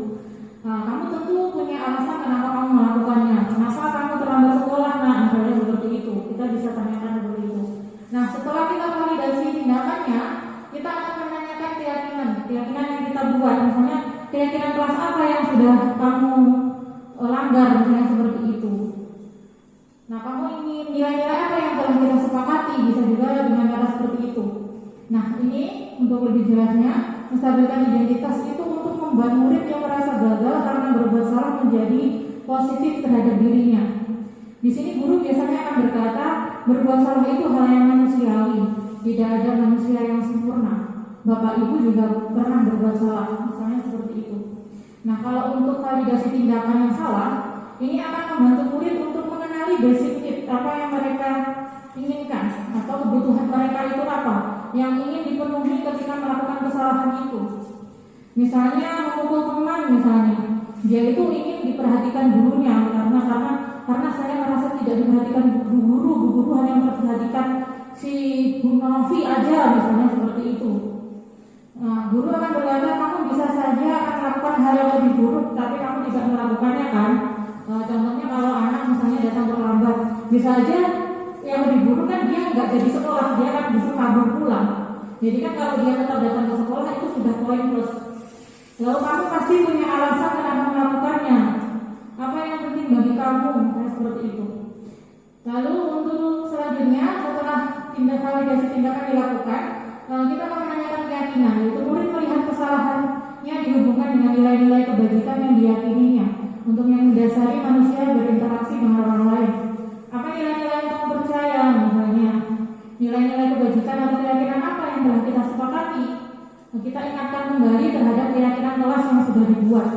Nah, kamu tentu punya alasan kenapa kamu melakukannya, kenapa kamu terlambat sekolah, nah misalnya seperti itu, kita bisa tanyakan seperti itu. Nah, setelah kita validasi tindakannya, kita akan menanyakan keyakinan yang kita buat, misalnya keyakinan kelas apa yang sudah kamu langgar, misalnya seperti itu. Nah, kamu ingin nilai-nilai apa yang telah kita sepakati, bisa juga dengan cara seperti itu. Nah, ini untuk lebih jelasnya, menstabilkan identitas itu untuk membuat murid yang merasa gagal karena berbuat salah menjadi positif terhadap dirinya. Di sini guru biasanya akan berkata, berbuat salah itu hal yang manusiawi, tidak ada manusia yang sempurna. Bapak Ibu juga pernah berbuat salah, misalnya seperti itu. Nah, kalau untuk validasi tindakan yang salah, ini akan membantu murid untuk mengenali basic need, apa yang mereka inginkan atau kebutuhan mereka itu apa yang ingin dipenuhi ketika melakukan kesalahan itu. Misalnya memukul teman, misalnya dia itu ingin diperhatikan gurunya karena saya merasa tidak diperhatikan bu guru hanya memperhatikan si Bu Novi aja, misalnya seperti itu. Nah, guru akan berkata, kamu bisa saja akan melakukan hal yang lebih buruk tapi kamu tidak melakukannya kan. Contohnya kalau anak misalnya datang terlambat, bisa aja yang lebih buruk kan dia nggak jadi sekolah, dia kan bisa kabur pulang. Jadi kan kalau dia tetap datang ke sekolah itu sudah poin plus. Lalu kamu pasti punya alasan kenapa melakukannya. Apa yang penting bagi kamu, misalnya seperti itu. Lalu untuk selanjutnya setelah validasi tindakan dilakukan, kita akan menanyakan keyakinan, yaitu murid melihat kesalahannya dihubungkan dengan nilai-nilai kebajikan yang diyakininya untuk yang mendasari manusia berinteraksi dengan orang lain. Apa nilai-nilai untuk percaya, misalnya nilai-nilai kebajikan atau keyakinan apa yang telah kita sepakati. Kita ingatkan kembali terhadap keyakinan kelas yang sudah dibuat.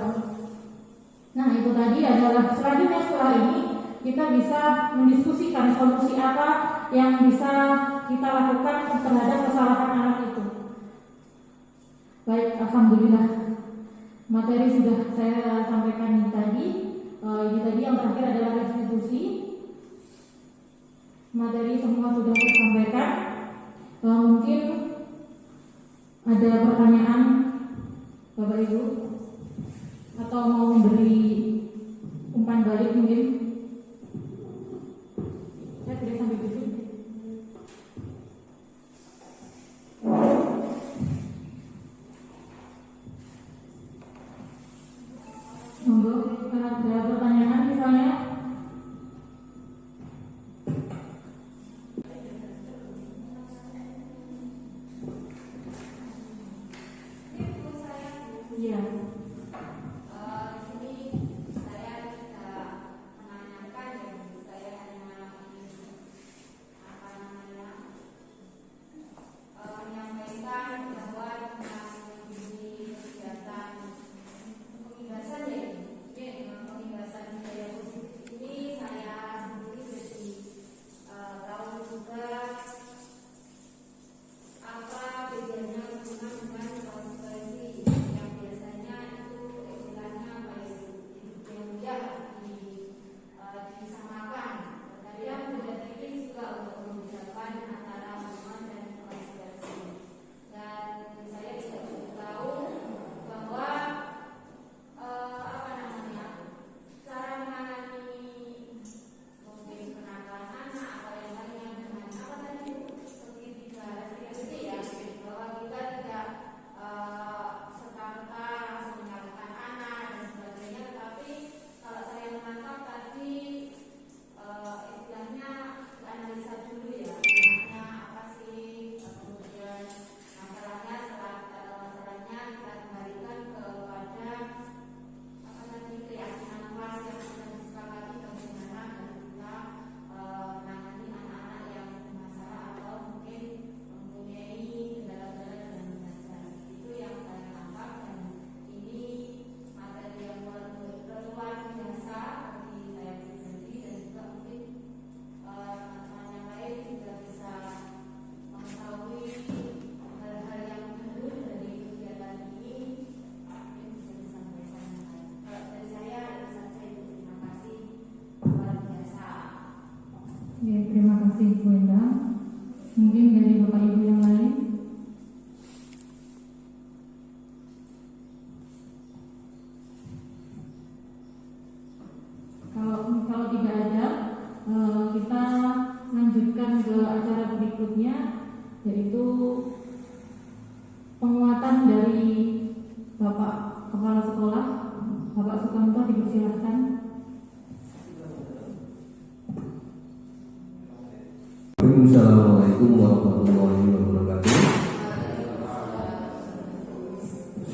Nah, itu tadi adalah selanjutnya setelah ini kita bisa mendiskusikan solusi apa yang bisa kita lakukan terhadap kesalahan anak itu. Baik, alhamdulillah materi sudah saya sampaikan ini tadi. Ini tadi yang terakhir adalah restitusi. Materi semua sudah tersampaikan. Mungkin ada pertanyaan Bapak Ibu atau mau memberi umpan balik mungkin. Saya tidak sampai duduk. Monggo, ada pertanyaan misalnya. Iya. Di sini saya tidak menanyakan, ya saya hanya menyampaikan bahwa tentang kegiatan pembebasan ya, dengan pembebasan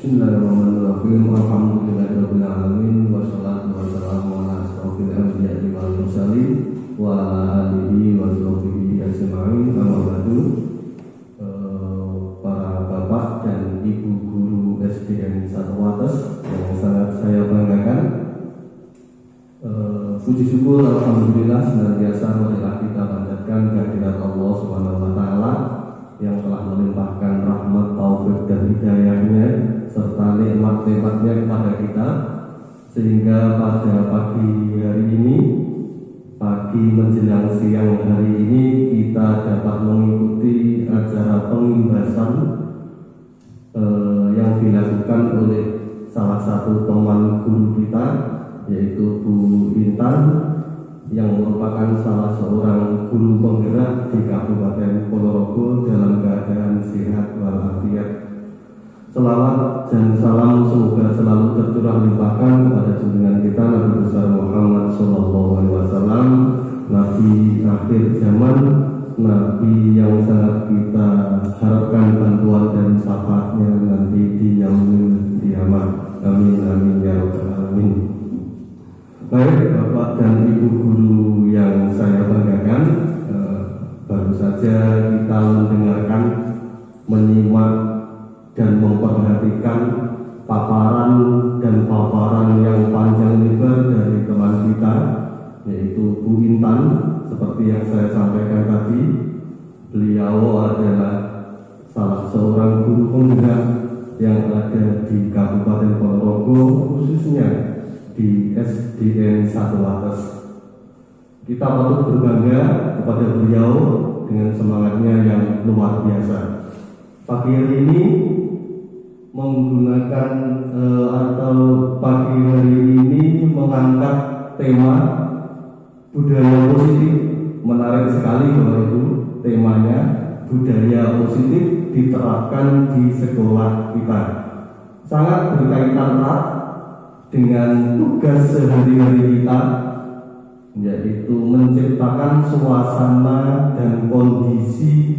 Bismillahirrahmanirrahim. Alhamdulillahirabbil alamin wassalatu wassalamu ala asrofil anbiya'i wal mursalin wa ala alihi wa sahbihi ajma'in. Amma ba'du. Para bapak dan ibu guru SDN Satu Wates yang sangat saya banggakan, puji syukur alhamdulillah senantiasa marilah kita panjatkan kehadirat Allah Subhanahu wa taala yang telah melimpahkan rahmat, taufik dan hidayahnya serta nikmat-nikmatnya kepada kita, sehingga pada pagi hari ini, pagi menjelang siang hari ini, kita dapat mengikuti acara pengimbasan yang dilakukan oleh salah satu teman guru kita, yaitu Bu Intan, yang merupakan salah seorang guru penggerak di Kabupaten Ponorogo dalam keadaan sehat walafiat. Selawat dan salam semoga selalu tercurah limpahkan kepada junjungan kita Nabi besar Muhammad SAW, Nabi akhir zaman, Nabi yang sangat kita harapkan bantuan dan syafaatnya nanti di yaumul kiamat. Amin amin ya rabbal alamin. Baik Bapak dan Ibu guru yang saya banggakan, baru saja kita mendengarkan, menyimak dan memperhatikan paparan dan paparan yang panjang lebar dari teman kita, yaitu Bu Intan. Seperti yang saya sampaikan tadi, beliau adalah salah seorang guru penggerak yang ada di Kabupaten Ponorogo, khususnya di SDN Satu Wates. Kita patut berbangga kepada beliau dengan semangatnya yang luar biasa. Pagi hari ini menggunakan atau pagi hari ini mengangkat tema budaya positif. Menarik sekali Bapak Ibu, temanya budaya positif diterapkan di sekolah kita. Sangat berkaitan erat dengan tugas sehari-hari kita, yaitu menciptakan suasana dan kondisi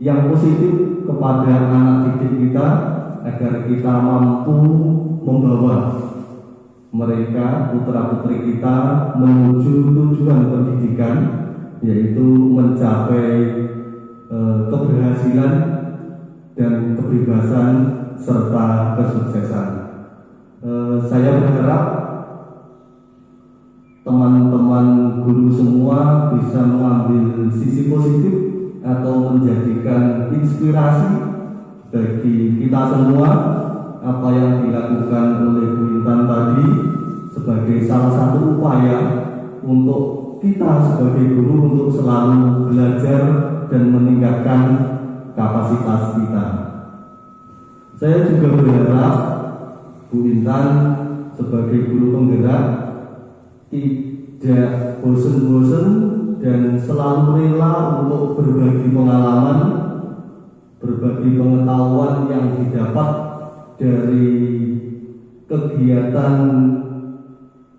yang positif kepada anak didik kita agar kita mampu membawa mereka, putra-putri kita, menuju tujuan pendidikan, yaitu mencapai keberhasilan dan kebebasan serta kesuksesan. Saya berharap teman-teman guru semua bisa mengambil sisi positif atau menjadikan inspirasi bagi kita semua. Apa yang dilakukan oleh Bu Intan tadi sebagai salah satu upaya untuk kita sebagai guru untuk selalu belajar dan meningkatkan kapasitas kita. Saya juga berharap Bu Intan sebagai guru penggerak tidak bosan-bosan dan selalu rela untuk berbagi pengalaman, berbagi pengetahuan yang didapat dari kegiatan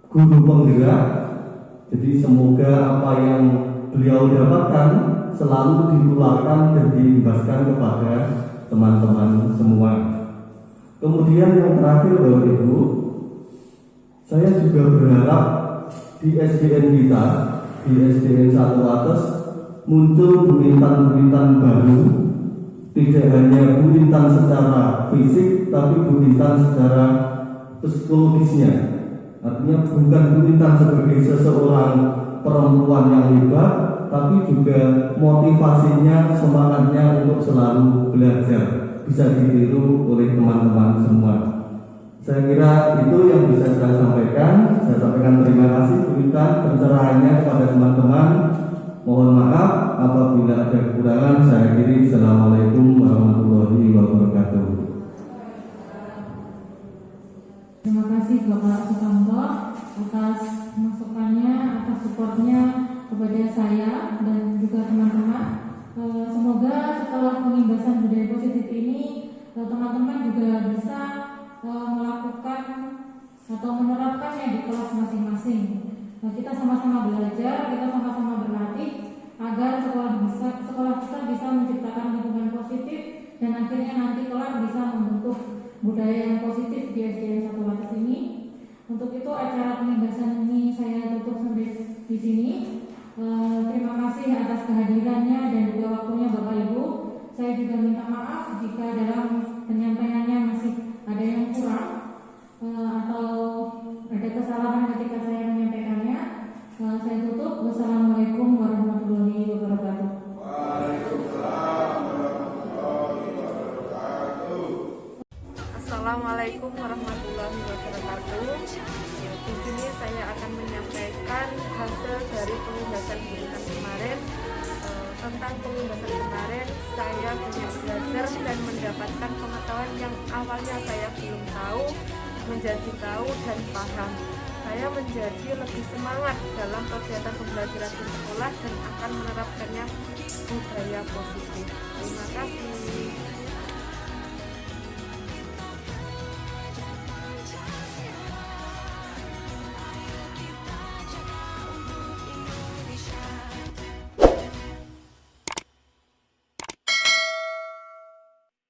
guru penggerak. Jadi semoga apa yang beliau dapatkan selalu ditularkan dan diimbaskan kepada teman-teman semua. Kemudian yang terakhir Bapak Ibu, saya juga berharap di SDN kita, di SDN Satu Wates, muncul Bu Intan baru. Tidak hanya Bu Intan secara fisik, tapi Bu Intan secara psikologisnya. Artinya bukan Bu Intan sebagai seseorang perempuan yang hebat, tapi juga motivasinya, semangatnya untuk selalu belajar bisa ditiru oleh teman-teman semua. Saya kira itu yang bisa saya sampaikan. Saya sampaikan terima kasih Bu Intan pencerahannya kepada teman-teman. Mohon maaf apabila ada kekurangan. Saya akhiri. Assalamualaikum warahmatullahi wabarakatuh. Terima kasih Bapak Sukamto atas masukannya, atas supportnya kepada saya dan juga teman-teman. Semoga setelah pengimbasan budaya positif ini teman-teman juga bisa melakukan atau menerapkannya di kelas masing-masing. Kita sama-sama belajar, kita sama-sama berlatih agar sekolah kita bisa menciptakan lingkungan positif dan akhirnya nanti kelak bisa membentuk budaya budaya yang positif di SDN 1 Wates ini. Untuk itu acara penindasan ini saya tutup sampai di sini. Terima kasih atas kehadirannya dan juga waktunya Bapak Ibu. Saya juga minta maaf jika dalam penyampaiannya masih ada yang kurang atau ada kesalahan ketika saya menyampaikannya. Saya tutup. Wassalamualaikum warahmatullahi wabarakatuh. Assalamualaikum warahmatullahi wabarakatuh. Di sini saya akan menyampaikan hasil dari penindasan bulanan kemarin. Tentang penindasan kemarin, saya banyak belajar dan mendapatkan pengetahuan yang awalnya saya belum tahu, menjadi tahu dan paham. Saya menjadi lebih semangat dalam kegiatan pembelajaran di sekolah dan akan menerapkannya budaya positif. Terima kasih.